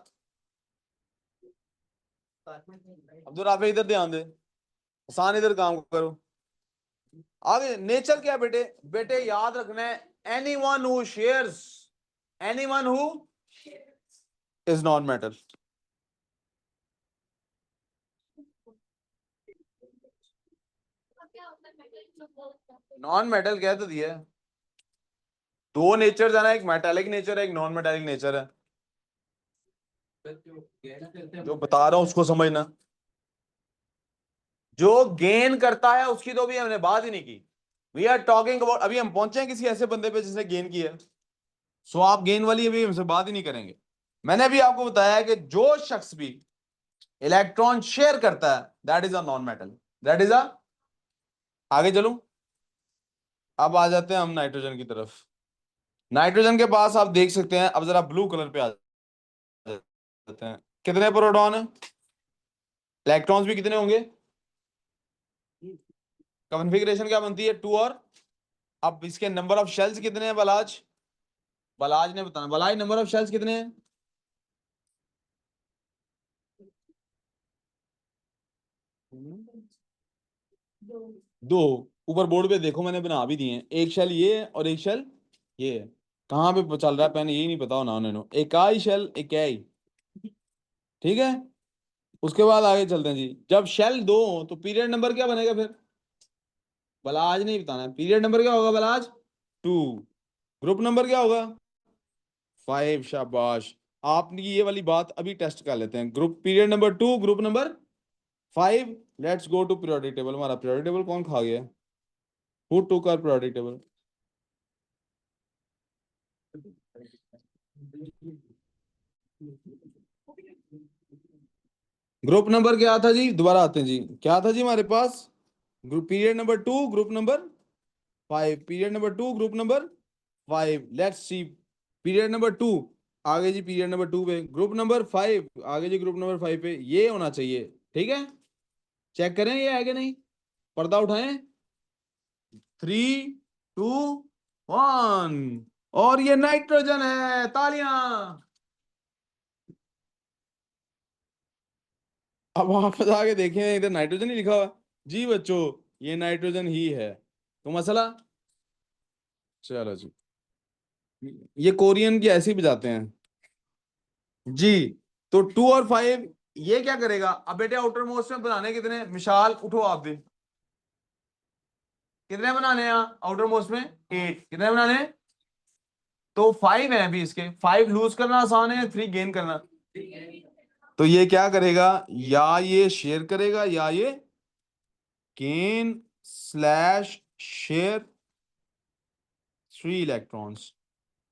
A: अब्दुल राफे इधर ध्यान दे, आसान इधर काम करो। आगे नेचर क्या है बेटे? बेटे याद रखना है any one who shares, any one who is non metal. Non metal कह तो दिया है। 2 नेचर है ना, एक मेटेलिक नेचर है, एक नॉन मेटेलिक नेचर है। जो बता रहा हूं उसको समझना। जो गेन करता है उसकी तो भी हमने बात ही नहीं की। वी आर टॉकिंग अबाउट, अभी हम पहुंचे हैं किसी ऐसे बंदे पे जिसने गेन किया है। सो आप गेन वाली अभी हमसे बात ही नहीं करेंगे। मैंने अभी आपको बताया है कि जो शख्स भी इलेक्ट्रॉन शेयर करता है that is a non metal, that is a. आगे चलूं? अब आ जाते हैं हम नाइट्रोजन की तरफ। नाइट्रोजन के पास आप देख सकते हैं, अब जरा ब्लू कलर पे आ जाते हैं। कितने प्रोटॉन है? इलेक्ट्रॉन्स भी कितने होंगे? कॉन्फ़िगरेशन क्या बनती है, 2 और अब इसके नंबर ऑफ शेल्स कितने हैं बलाज, बलाज ने बताना, बलाज नंबर ऑफ शेल्स कितने हैं, दो, ऊपर बोर्ड पे देखो मैंने बना भी दिए हैं, एक शेल ये है और एक शेल ये है, कहाँ पे चल रहा है पेन यही नहीं पता हो ना उन्होंने, एक आई शेल एक आई, ठीक है। उसके बाद आगे चलते हैं जी, जब शेल दो हो तो पीरियड नंबर क्या बनेगा फिर, बलाज नहीं बताना है, पीरियड नंबर क्या होगा बलाज, 2, ग्रुप नंबर क्या होगा, 5, शाबाश। आपने ये वाली बात अभी टेस्ट कर लेते हैं, group period number 2 group number 5, let's go to periodic table, हमारा पीरियोडिक टेबल कौन खा गया, who took our periodic table, group number क्या था जी, दोबारा आते हैं जी, क्या था जी हमारे पास, group period number 2 group number 5, period number 2 group number 5, let's see period number 2, आगे जी पीरियड नंबर 2 पे, ग्रुप नंबर 5 आगे जी ग्रुप नंबर 5 पे, ये होना चाहिए, ठीक है। चेक करें ये है कि नहीं, पर्दा उठाएं, 3, 2, 1, और ये नाइट्रोजन है, तालियां। अब वापस आके देखें इधर नाइट्रोजन ही लिखा हुआ है। जी बच्चों, ये नाइट्रोजन ही है, तो मसला, चलो जी, ये कोरियन की ऐसे ही बजाते हैं जी। तो 2 और 5 ये क्या करेगा, अब बेटे आउटर मोस्ट में बनाने कितने, मिसाल उठो आप दे, कितने बनाने हैं आउटर मोस्ट में, 8, कितने बनाने हैं? तो 5 है अभी इसके, 5 लूज करना आसान है, 3 गेन करना, तो ये क्या करेगा, या ये शेयर करेगा या ये गेन स्लैश शेयर 3 इलेक्ट्रॉन्स।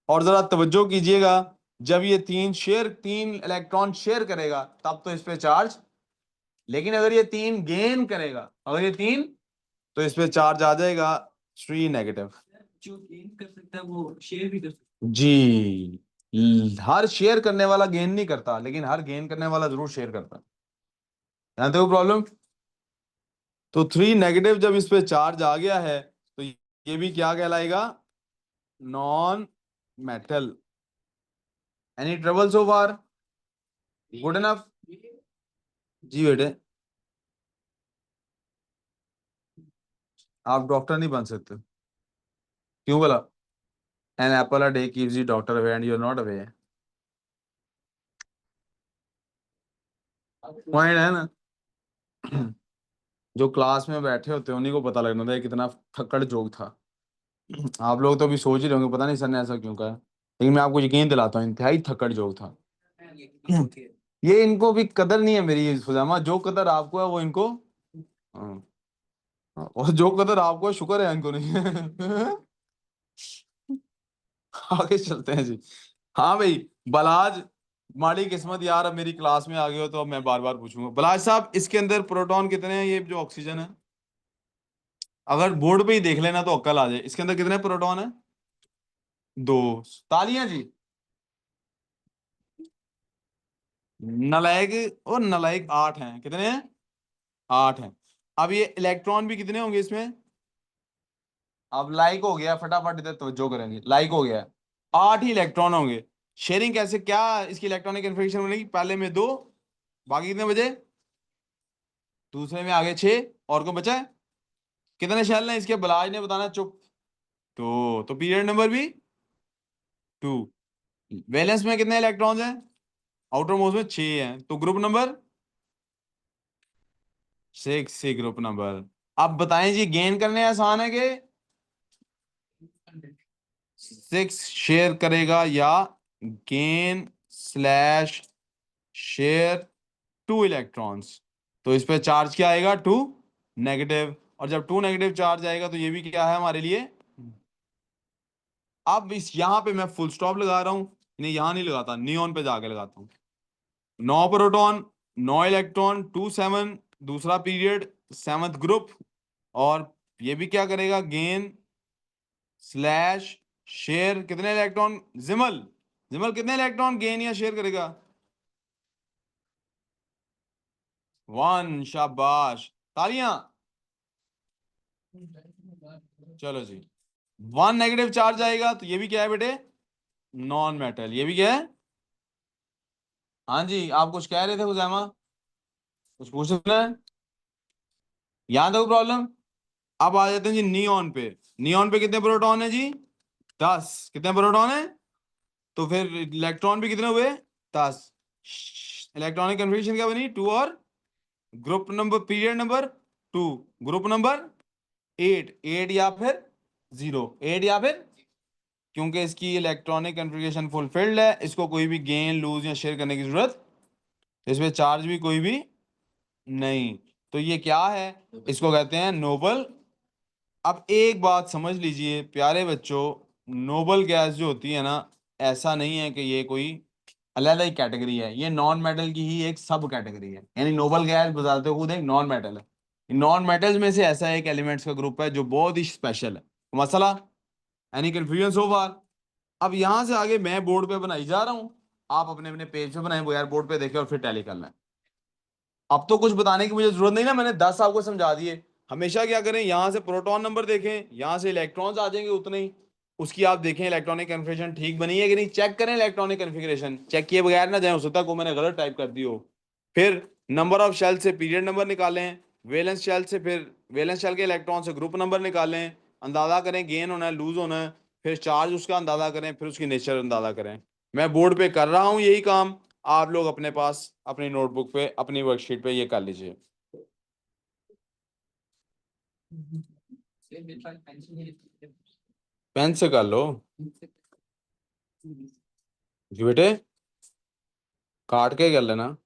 A: और जरा तवज्जो कीजिएगा, जब ये 3 इलेक्ट्रॉन शेयर करेगा तब तो इस पे चार्ज, लेकिन अगर ये 3 गेन करेगा, अगर ये 3, तो इस पे चार्ज आ जाएगा 3 नेगेटिव।
B: जो गेन कर सकता है वो शेयर भी कर सकता
A: जी, हर शेयर करने वाला गेन नहीं करता, लेकिन हर गेन करने वाला जरूर शेयर करता है, जानते हो प्रॉब्लम। तो 3 नेगेटिव जब इस पे चार्ज आ गया है तो ये भी क्या कहलाएगा, non metal. Any trouble so far, good enough.
B: है।
A: जी बेटे, आप डॉक्टर नहीं बन सकते, क्यों बोला, an apple a day keeps you doctor away and you are not away, point है ना। जो क्लास में बैठे होते हैं उन्हीं को पता लगना था ये कितना थक्कड़ जोक था। आप लोग तो अभी सोच ही रहे होंगे पता नहीं सर ने ऐसा क्यों कहा, लेकिन मैं आपको यकीन दिलाता हूँ इंतहाई थक्कड़ जोक था। ये इनको भी कदर नहीं है मेरी सुजामा, जो कदर आपको है वो इनको, हाँ, और जो कदर आपको है शुक्र है इनको नहीं है। आगे चलते हैं जी। हाँ भाई, बलाज, माड़ी किस्मत यार, अब मेरी क्लास में आ गए हो तो अब मैं बार बार पूछूंगा, बलाज साहब इसके अंदर प्रोटॉन कितने हैं, ये जो ऑक्सीजन है, अगर बोर्ड पे ही देख लेना तो अक्ल आ जाए, इसके अंदर कितने प्रोटॉन है, 2, तालियां जी। नलायक, और नलायक 8 हैं, कितने हैं, 8 हैं। अब ये इलेक्ट्रॉन भी कितने होंगे इसमें, अब लाइक हो गया, फटाफट इधर तवज्जो करेंगे, लाइक हो गया, 8 ही इलेक्ट्रॉन होंगे। शेयरिंग कैसे, क्या इसकी इलेक्ट्रॉनिक कन्फिग्रेशन बनेगी, पहले में 2, बाकी कितने बचे, दूसरे में आगे 6, और को बचा है, कितने शेल हैं इसके, बलाज ने बताना, चुप। तो पीरियड नंबर भी 2, वैलेंस में कितने इलेक्ट्रॉन्स हैं, आउटर मोस्ट में 6 हैं, तो ग्रुप नंबर 6 से ग्रुप नंबर। अब बताएं जी, गेन करने आसान है कि 6 शेयर करेगा या गेन स्लैश शेयर 2 इलेक्ट्रॉन्स, तो इस पे चार्ज क्या आएगा, 2 नेगेटिव, और जब 2 नेगेटिव चार्ज आएगा तो ये भी क्या है हमारे लिए। अब इस यहां पे मैं फुल स्टॉप लगा रहा हूं, नहीं यहां नहीं लगाता, नियॉन पे जाके लगाता हूं, 9 प्रोटॉन 9 इलेक्ट्रॉन 2 7, दूसरा पीरियड 7th ग्रुप, और ये भी क्या करेगा, गेन स्लैश शेयर कितने इलेक्ट्रॉन, जिमल, जिमल कितने इलेक्ट्रॉन गेन या शेयर करेगा, 1, शाबाश, तालियां। चलो जी, 1 नेगेटिव चार्ज आएगा तो ये भी क्या है बेटे, नॉन मेटल। ये भी क्या है, हाँ जी आप कुछ कह रहे थे खुजैमा, कुछ पूछना है, याद है प्रॉब्लम। अब आ जाते हैं जी नियॉन पे। नियॉन पे कितने प्रोटॉन है जी, 10। कितने प्रोटॉन है, तो फिर इलेक्ट्रॉन भी कितने हुए, 10। इलेक्ट्रॉनिक कन्फिग्रेशन क्या बनी, 2, और group number, period number 2, group number 8, 8 या फिर 0, 8 या फिर, क्योंकि इसकी इलेक्ट्रॉनिक कन्फिग्रेशन फुलफिल्ड है, इसको कोई भी गेन लूज या शेयर करने की जरूरत, इसमें चार्ज भी कोई भी नहीं, तो ये क्या है, इसको कहते हैं नोबल। अब एक बात समझ लीजिए प्यारे बच्चों, नोबल गैस जो होती है ना, ऐसा नहीं है कि ये कोई अलग ही कैटेगरी है, ये नॉन मेटल की ही एक सब कैटेगरी है, यानी नोबल गैस बताते खुद एक नॉन मेटल है। नॉन मेटल्स में से ऐसा एक एलिमेंट्स का ग्रुप है जो बहुत ही स्पेशल है। मसला, एनी कंफ्यूजन सो फार। अब यहां से आगे मैं बोर्ड पे बनाई जा रहा हूं, आप अपने अपने पेज पे बनाए, वो यार बोर्ड पे देखें और फिर टैली कर लें। अब तो कुछ बताने की मुझे जरूरत नहीं ना, मैंने 10 आपको समझा दिए। हमेशा क्या करें, यहां से प्रोटॉन नंबर देखें, यहां से इलेक्ट्रॉन्स आ जाएंगे उतने ही, उसकी आप देखें इलेक्ट्रॉनिक कन्फिग्रेशन ठीक बनी है कि नहीं, चेक करें इलेक्ट्रॉनिक कन्फिग्रेशन, चेक किए बगैर ना जाए, हो सकता है को मैंने गलत टाइप कर दी हो। फिर नंबर ऑफ शेल से पीरियड नंबर निकालें, वैलेंस शेल से, फिर वैलेंस शेल के इलेक्ट्रॉन से ग्रुप नंबर निकालें, अंदाजा करें गेन होना है लूज होना है, फिर चार्ज उसका अंदाजा करें, फिर उसकी नेचर अंदाजा करें। मैं बोर्ड पे कर रहा हूँ यही काम, आप लोग अपने पास अपनी नोटबुक पे अपनी वर्कशीट पे ये कर लीजिए। पेन से कर लो जी बेटे, काट के कर लेना।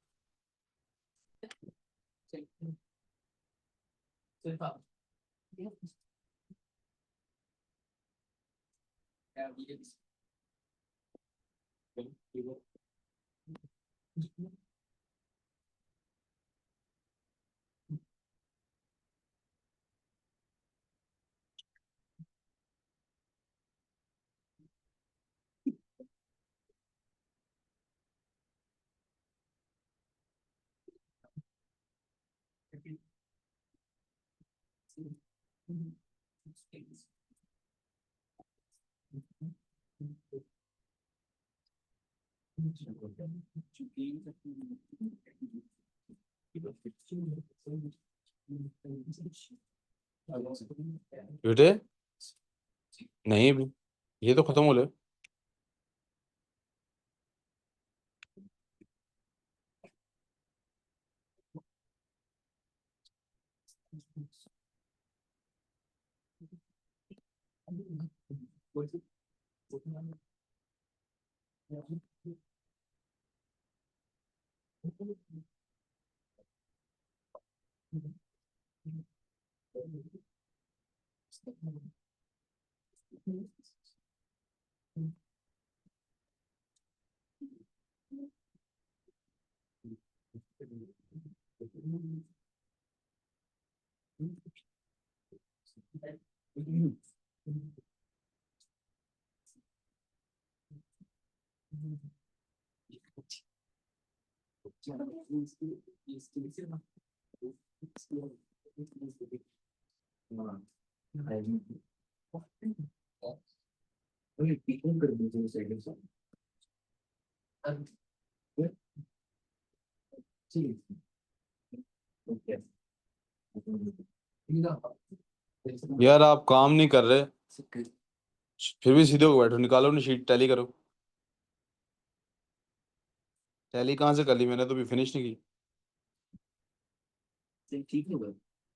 A: बेटे नहीं, ये तो खत्म हो गया। यार आप काम नहीं कर रहे, फिर भी सीधे हो बैठो, निकालो अपनी शीट, टैली करो। टैली कहाँ से कर ली मैंने, तो भी फिनिश नहीं की।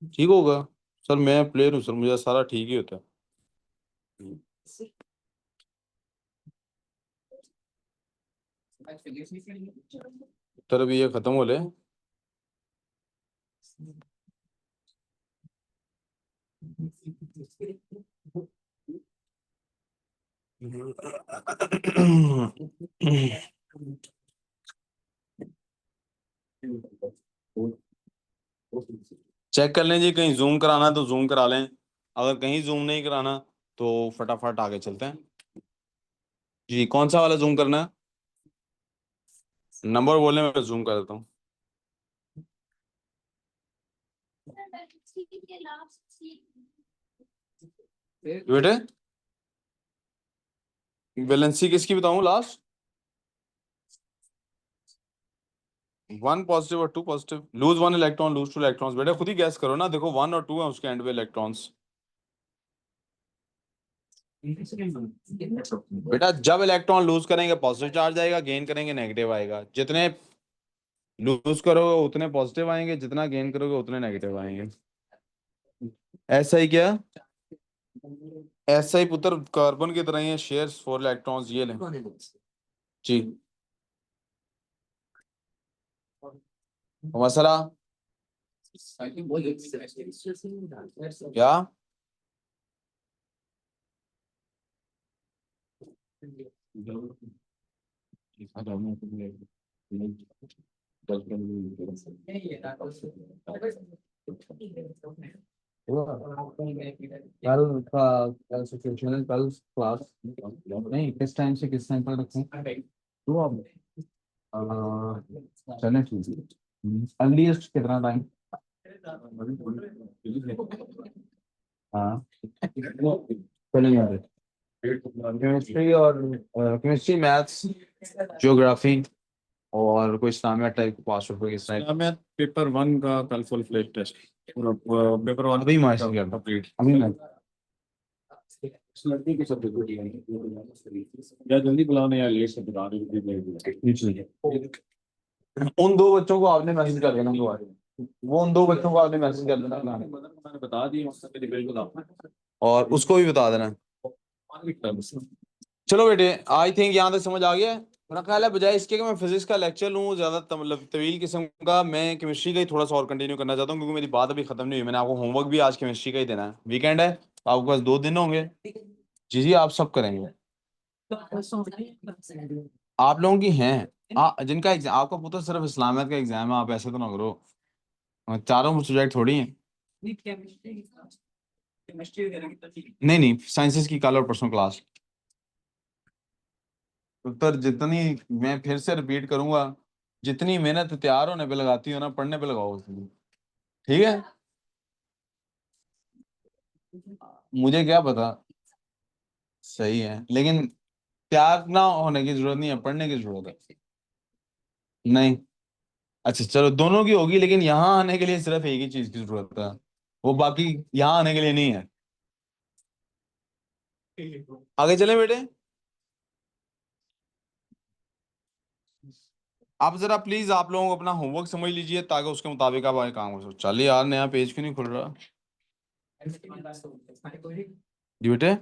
A: ठीक होगा सर, मैं प्लेयर हूँ सर, मुझे सारा ठीक ही होता है। सर अभी ये खत्म हो ले। चेक कर लें जी, कहीं जूम कराना तो जूम करा लें, अगर कहीं जूम नहीं कराना तो फटाफट आगे चलते हैं। जी कौन सा वाला जूम करना है, नंबर बोलने में जूम कर देता हूँ। बेटे वैलेंसी किसकी बताऊं लास्ट? वन पॉजिटिव और two positive, lose one electron lose two electrons. बेटा खुद ही गैस करो ना, देखो वन और टू है उसके एंड पे इलेक्ट्रॉन्स। बेटा जब इलेक्ट्रॉन लूज करेंगे पॉजिटिव चार्ज आएगा, गेन करेंगे नेगेटिव आएगा। जितने लूज करोगे उतने पॉजिटिव आएंगे, जितना गेन करोगे उतने नेगेटिव आएंगे। ऐसा ही क्या? ऐसा ही पुत्र कार्बन की तरह ही है, शेयर्स फॉर इलेक्ट्रॉन्स ये लें जी। मसला क्या? कल का कल सिचुएशन है, कल क्लास नहीं, किस टाइम से किस टाइम पर रखें? तो अब चलें ठीक है। अर्लीस्ट कितना टाइम? हाँ चलेंगे। केमिस्ट्री और केमिस्ट्री, मैथ्स, ज्योग्राफी और कोई इस्लामिया टाइप पास रुपए की साइड।
C: मैं पेपर 1 का कल फुल फ्लेज टेस्ट पूरा पेपर 1
A: अभी मार्क्स कर
C: कंप्लीट।
A: अभी मैं
C: लड़की की सब या जल्दी बुलाने या लेट से बुला रही।
A: उन दो बच्चों को आपने मैसेज कर देना दोबारा, वो उन दो बच्चों को आपने मैसेज कर देना
C: मैंने बता दी बिल्कुल।
A: और उसको भी बता देना। चलो बेटे आई थिंक यहाँ तक समझ आ गया है। मेरा ख्याल है बजाय इसके कि मैं फिजिक्स का लेक्चर लूँ ज्यादा मतलब तवील किस्म का, मैं केमिस्ट्री का ही थोड़ा सा और कंटिन्यू करना चाहता हूँ, क्योंकि मेरी बात अभी खत्म नहीं हुई। मैंने आपको होमवर्क भी आज केमिस्ट्री का ही देना है। वीकेंड है तो आपके पास 2 दिन होंगे। जी जी आप सब करेंगे। आप लोगों की हैं जिनका एग्जाम आपका पुत्र सिर्फ इस्लामियत का एग्जाम है, आप ऐसे तो ना करो। चारों सब्जेक्ट थोड़ी हैं। नहीं नहीं साइंसेस की कल और परसों क्लास। उत्तर जितनी मैं फिर से रिपीट करूंगा, जितनी मेहनत तैयार होने पे लगाती हो ना, पढ़ने पे लगाओ उसमें। ठीक है? मुझे क्या पता सही है, लेकिन तैयार ना होने की जरूरत नहीं है, पढ़ने की जरूरत है। नहीं अच्छा चलो दोनों की होगी, लेकिन यहाँ आने के लिए सिर्फ एक ही चीज की जरूरत है, वो बाकी यहाँ आने के लिए नहीं है। आगे चले बेटे। आप जरा प्लीज आप लोगों को अपना होमवर्क समझ लीजिए ताकि उसके मुताबिक आप आगे काम कर सको। चलिए यार नया पेज क्यों नहीं खुल रहा? जी बेटे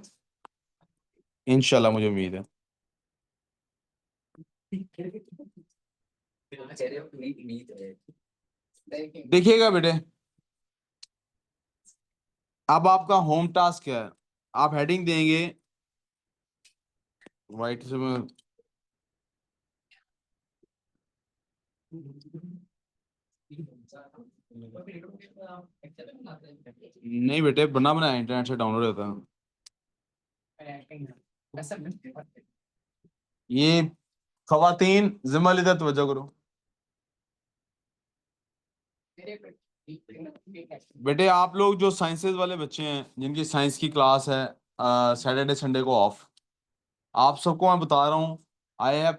A: इंशाल्लाह मुझे उम्मीद है। देखिएगा बेटे, अब आपका होम टास्क क्या है? आप हेडिंग देंगे वाइट से मैं नहीं बेटे बना बनाया इंटरनेट से डाउनलोड होता है। ये खवातीन जिम्मा लिदा तवज्जो करो। बेटे आप लोग जो साइंसेस वाले बच्चे हैं जिनकी साइंस की क्लास है सैटरडे संडे को ऑफ, आप सबको मैं बता रहा हूँ I have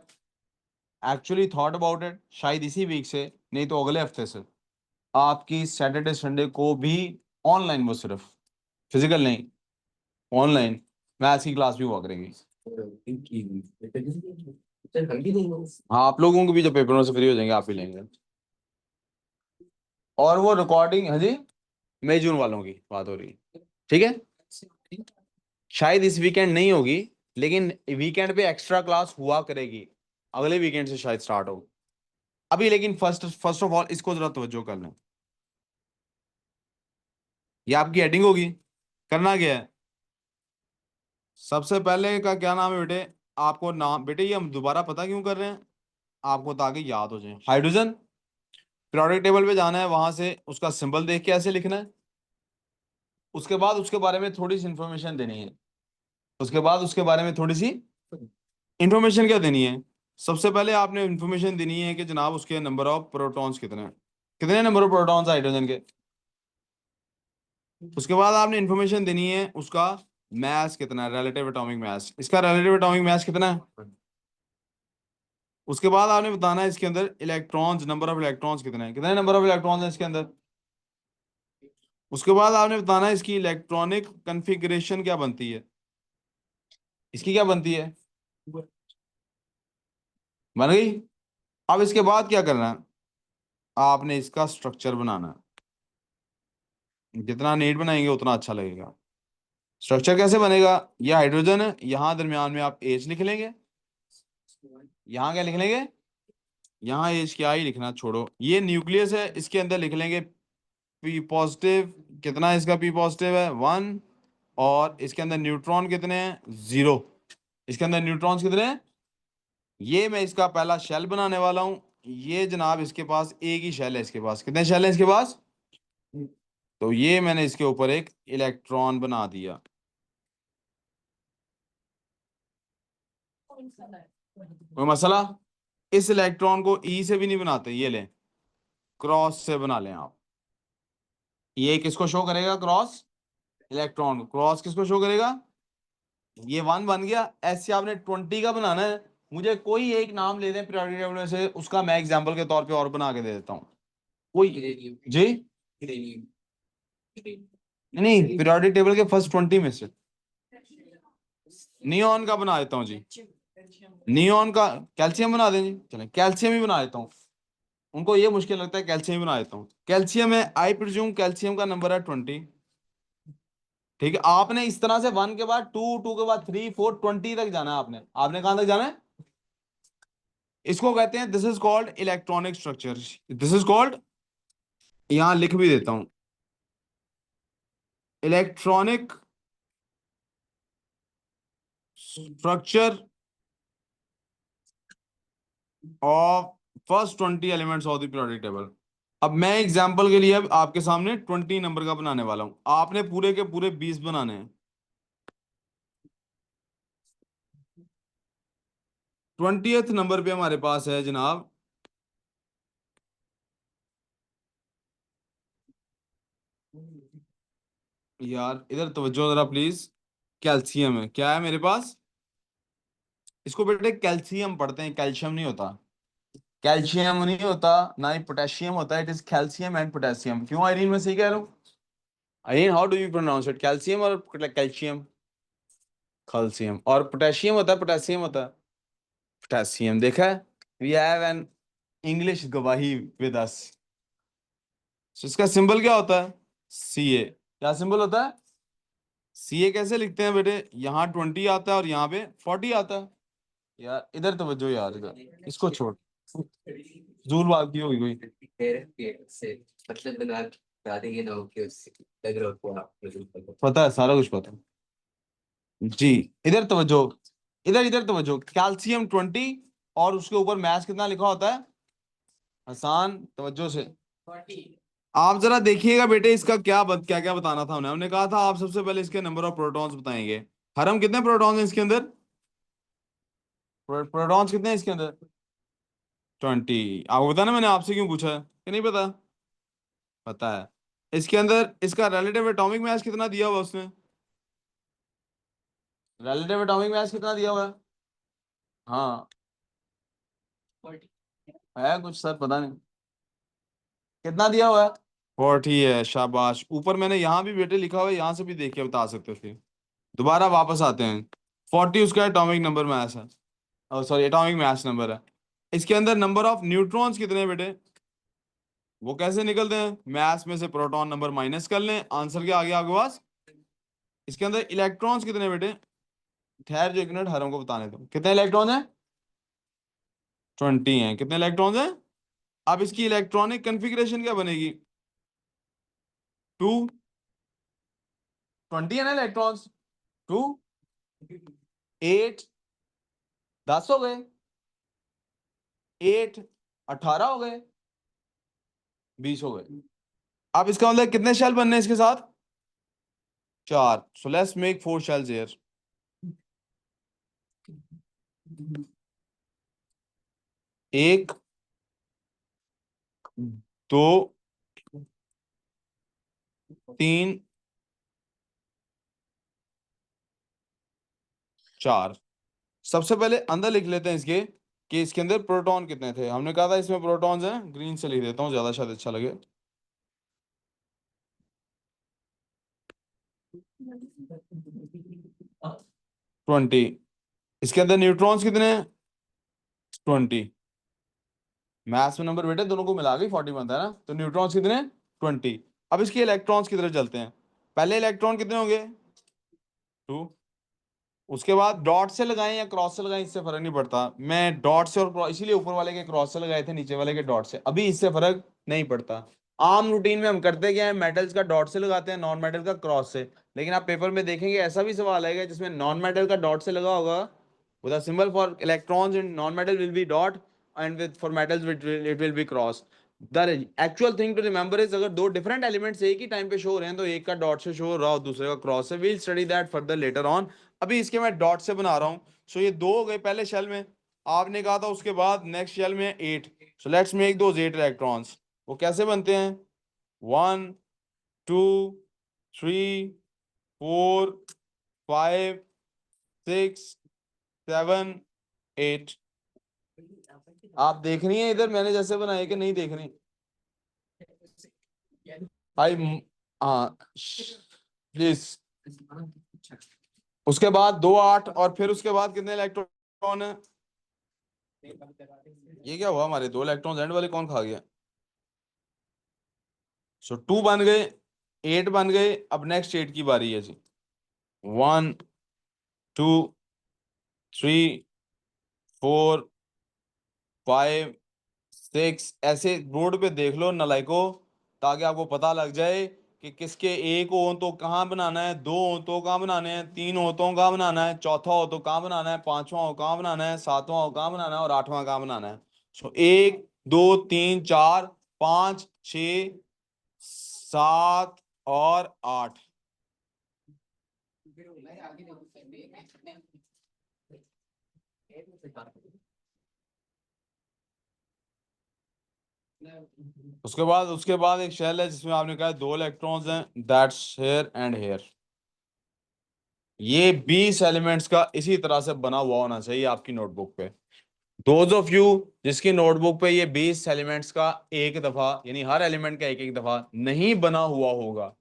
A: actually thought about it, शायद इसी वीक से नहीं तो अगले हफ्ते से आपकी सैटरडे संडे को भी ऑनलाइन, वो सिर्फ फिजिकल नहीं ऑनलाइन मैथ्स की क्लास भी हुआ करेगी। हाँ आप लोगों को भी जब पेपरों से फ्री हो जाएंगे आप भी लेंगे। और वो रिकॉर्डिंग हाँ जी मई जून वालों की बात हो रही है। ठीक है शायद इस वीकेंड नहीं होगी, लेकिन वीकेंड पे एक्स्ट्रा क्लास हुआ करेगी, अगले वीकेंड से शायद स्टार्ट हो अभी। लेकिन फर्स्ट ऑफ ऑल इसको जरा तवज्जो कर लें। ये आपकी हेडिंग होगी, करना क्या है? सबसे पहले का क्या नाम है बेटे? आपको नाम बेटे ये हम दोबारा पता क्यों कर रहे हैं आपको, ताकि याद हो जाए। हाइड्रोजन पीरियोडिक टेबल पे जाना है, वहां से उसका सिंबल देख के ऐसे लिखना है। उसके बाद उसके बारे में थोड़ी सी इंफॉर्मेशन देनी है। उसके बाद उसके बारे में थोड़ी सी इंफॉर्मेशन क्या देनी है? सबसे पहले आपने इंफॉर्मेशन देनी है कि जनाब उसके नंबर ऑफ प्रोटॉन्स कितने हैं, कितने नंबर ऑफ प्रोटॉन्स हाइड्रोजन के। उसके बाद आपने इंफॉर्मेशन देनी है उसका मास कितना है, रिलेटिव एटॉमिक मास, इसका रिलेटिव एटॉमिक मास कितना है। उसके बाद आपने बताना है इसके अंदर इलेक्ट्रॉन्स, नंबर ऑफ इलेक्ट्रॉन्स कितने हैं, कितने नंबर ऑफ इलेक्ट्रॉन्स हैं इसके अंदर। उसके बाद आपने बताना है इसकी इलेक्ट्रॉनिक कन्फिग्रेशन क्या बनती है, इसकी क्या बनती है, बन गई। अब इसके बाद क्या करना है, आपने इसका स्ट्रक्चर बनाना है, जितना नीट बनाएंगे उतना अच्छा लगेगा। स्ट्रक्चर कैसे बनेगा, ये हाइड्रोजन है, यहाँ दरमियान में आप एच लिख लेंगे, यहाँ क्या लिख लेंगे, यहाँ एच क्या ही लिखना छोड़ो, ये न्यूक्लियस है, इसके अंदर लिख लेंगे पी पॉजिटिव, कितना है इसका पी पॉजिटिव है 1, और इसके अंदर न्यूट्रॉन कितने हैं 0, इसके अंदर न्यूट्रॉन्स कितने हैं। ये मैं इसका पहला शेल बनाने वाला हूं, ये जनाब इसके पास एक ही शेल है, इसके पास कितने शेल है इसके पास, तो ये मैंने इसके ऊपर एक इलेक्ट्रॉन बना दिया। कोई मसला, इस इलेक्ट्रॉन को ई से भी नहीं बनाते, ये लें क्रॉस से बना लें आप, ये किसको शो करेगा, क्रॉस इलेक्ट्रॉन को, क्रॉस किसको शो करेगा, ये 1 बन गया। ऐसे आपने 20 का बनाना है, मुझे कोई एक नाम ले दें पीरियोडिक टेबल से, उसका मैं एग्जांपल के तौर पे और बना के दे देता हूँ कोई जी। नहीं, पीरियोडिक टेबल के फर्स्ट 20 में से नियॉन का बना देता हूँ जी, नियॉन का, कैल्शियम बना दें जी, चलें कैल्शियम ही बना देता हूँ, उनको ये मुश्किल लगता है, कैल्शियम ही बना देता हूँ। कैल्शियम है, आई प्रिज्यूम कैल्शियम का नंबर है 20, ठीक है। आपने इस तरह से 1 के बाद 2, 2 के बाद 3, 4, 20 तक जाना है, आपने आपने कहां तक जाना है, इसको कहते हैं, this is called electronic structure, this is called, यहां लिख भी देता हूं, electronic structure of first 20 elements of the periodic table. अब मैं एग्जांपल के लिए अब आपके सामने 20 नंबर का बनाने वाला हूं, आपने पूरे के पूरे 20 बनाने हैं। 20th नंबर पे हमारे पास है जनाब, यार इधर तवज्जो जरा प्लीज, कैल्शियम है, क्या है मेरे पास, इसको बेटे कैल्शियम पढ़ते हैं, कैल्शियम नहीं होता, कैल्शियम नहीं होता, ना ही पोटेशियम होता है, it is calcium and potassium. क्यों आइरीन, मैं सही कह रहा हूँ Irene, how do you pronounce it, calcium और कैल्शियम, कैल्शियम, और पोटेशियम होता है, पोटेशियम होता है, पोटेशियम, देखा है, वी हैव एन इंग्लिश गवाही विद अस। इसका सिंबल क्या होता है, सी ए, क्या सिंबल होता है, सी ए कैसे लिखते हैं बेटे, यहाँ 20 आता है और यहाँ पे 40 आता है। यार इधर तवज्जो यार, इधर इसको छोड़, जूल बात की होगी कोई,
B: मतलब बना बता देंगे लोगों के उससे लग रहा को आप
A: पता है, सारा कुछ पता है जी। इधर तवज्जो, इधर इधर तवज्जो, कैल्शियम 20, और उसके ऊपर मैथ कितना लिखा होता है, आसान तवज्जो से, आप जरा देखिएगा बेटे, इसका क्या क्या बताना था हमने कहा था आप सबसे पहले इसके नंबर ऑफ प्रोटॉन्स बताएंगे। हरम कितने प्रोटॉन्स हैं इसके अंदर, प्रोटॉन्स कितने हैं इसके अंदर 20। आपको पता ना मैंने आपसे क्यों पूछा है कि नहीं पता, पता है। इसके अंदर इसका रिलेटिव एटॉमिक मास कितना दिया हुआ है उसने, रिलेटिव एटॉमिक मास कितना दिया हुआ है, हाँ है कुछ सर पता नहीं, कितना दिया हुआ है 40 है, शाबाश। ऊपर मैंने यहाँ भी बेटे लिखा हुआ है, यहाँ से भी देख के बता सकते थे। दोबारा वापस आते हैं, 40 उसका एटॉमिक नंबर मास है, सॉरी एटॉमिक मास नंबर है। इसके अंदर नंबर ऑफ न्यूट्रॉन्स कितने हैं बेटे, वो कैसे निकलते हैं, मास में से प्रोटॉन नंबर माइनस कर लें, आंसर क्या आ गया आपके पास। इसके अंदर इलेक्ट्रॉन्स कितने हैं बेटे, ठहर जो एक मिनट, हर को बताने दो, कितने इलेक्ट्रॉन है 20 हैं, कितने इलेक्ट्रॉन्स हैं। अब इसकी इलेक्ट्रॉनिक कन्फिग्रेशन क्या बनेगी, 2, 20 है ना इलेक्ट्रॉन्स, 2, 8, 10 हो गए, 8, 18 हो गए, 20 हो गए। अब इसका मतलब कितने शेल बनने हैं इसके साथ, 4, so let's make 4 shells here, 1, 2, 3, 4। सबसे पहले अंदर लिख लेते हैं इसके कि इसके अंदर प्रोटॉन कितने थे। हमने कहा था इसमें प्रोटॉन्स हैं, ग्रीन से लिख देता हूँ ज्यादा शायद अच्छा लगे।
B: हाँ,
A: 20। इसके अंदर न्यूट्रॉन्स कितने हैं? 20। मैथ्स में नंबर बेटे दोनों को मिला के 40 बनता है ना, तो न्यूट्रॉन्स कितने? 20। अब इसके इलेक्ट्रॉन्स की तरफ चलते हैं। पहले इलेक्ट्रॉन कितने होंगे? 2। उसके बाद डॉट से लगाएं या क्रॉस से लगाएं इससे फर्क नहीं पड़ता, मैं डॉट से और इसीलिए ऊपर वाले के क्रॉस से लगाए थे, नीचे वाले के डॉट से, अभी इससे फर्क नहीं पड़ता। आम रूटीन में हम करते क्या है, मेटल्स का डॉट से लगाते हैं, नॉन मेटल का क्रॉस से। लेकिन आप पेपर में देखेंगे ऐसा भी सवाल आएगा जिसमें नॉन मेटल का डॉट से लगा होगा, with a symbol for electrons in non-metal will be dot and with for metals it will be cross. The actual thing to remember is अगर दो different elements एक ही टाइम पे शो हो रहे हैं तो एक का डॉट से शो हो रहा हो दूसरे का क्रॉस से, we'll study that further later on। अभी इसके मैं डॉट से बना रहा हूँ। सो ये 2 हो गए पहले शेल में, आपने कहा था उसके बाद नेक्स्ट शेल में 8। So let's make those 8 electrons. वो कैसे बनते हैं? 1 2 3 4 5 6 7 8। आप देख रही हैं इधर मैंने जैसे बनाए कि नहीं देख रही? आई हाँ प्लीज। उसके बाद 2 8 और फिर उसके बाद कितने इलेक्ट्रॉन है? ये क्या हुआ, हमारे 2 इलेक्ट्रॉन एंड वाले कौन खा गया? सो 2 बन गए, 8 बन गए। अब नेक्स्ट 8 की बारी है जी। 1 2 3 4 5 6। ऐसे बोर्ड पे देख लो नलाइको, ताकि आपको पता लग जाए कि किसके एक हो तो कहाँ बनाना है, 2 हो तो कहाँ बनाने हैं, 3 हो तो कहाँ बनाना है, चौथा हो तो कहाँ बनाना है, 5वां हो कहाँ बनाना है, 7वां हो कहाँ बनाना है और 8वां कहाँ बनाना है। सो 1 2 3 4 5 6 7 और 8। उसके बाद एक शेल है जिसमें आपने कहा 2 इलेक्ट्रॉन्स हैं, दैट्स हेयर एंड हेयर। ये 20 एलिमेंट्स का इसी तरह से बना हुआ होना चाहिए आपकी नोटबुक पे। दोज ऑफ यू जिसकी नोटबुक पे ये 20 एलिमेंट्स का एक दफा यानी हर एलिमेंट का एक एक दफा नहीं बना हुआ होगा,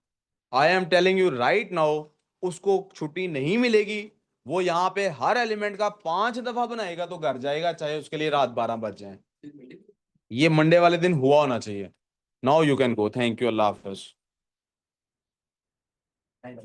A: I am telling you right now, उसको छुट्टी नहीं मिलेगी। वो यहाँ पे हर एलिमेंट का 5 दफा बनाएगा तो घर जाएगा, चाहे उसके लिए रात 12 बज जाए। ये मंडे वाले दिन हुआ होना चाहिए। Now you can go, thank you, अल्लाह हाफिज।
C: तो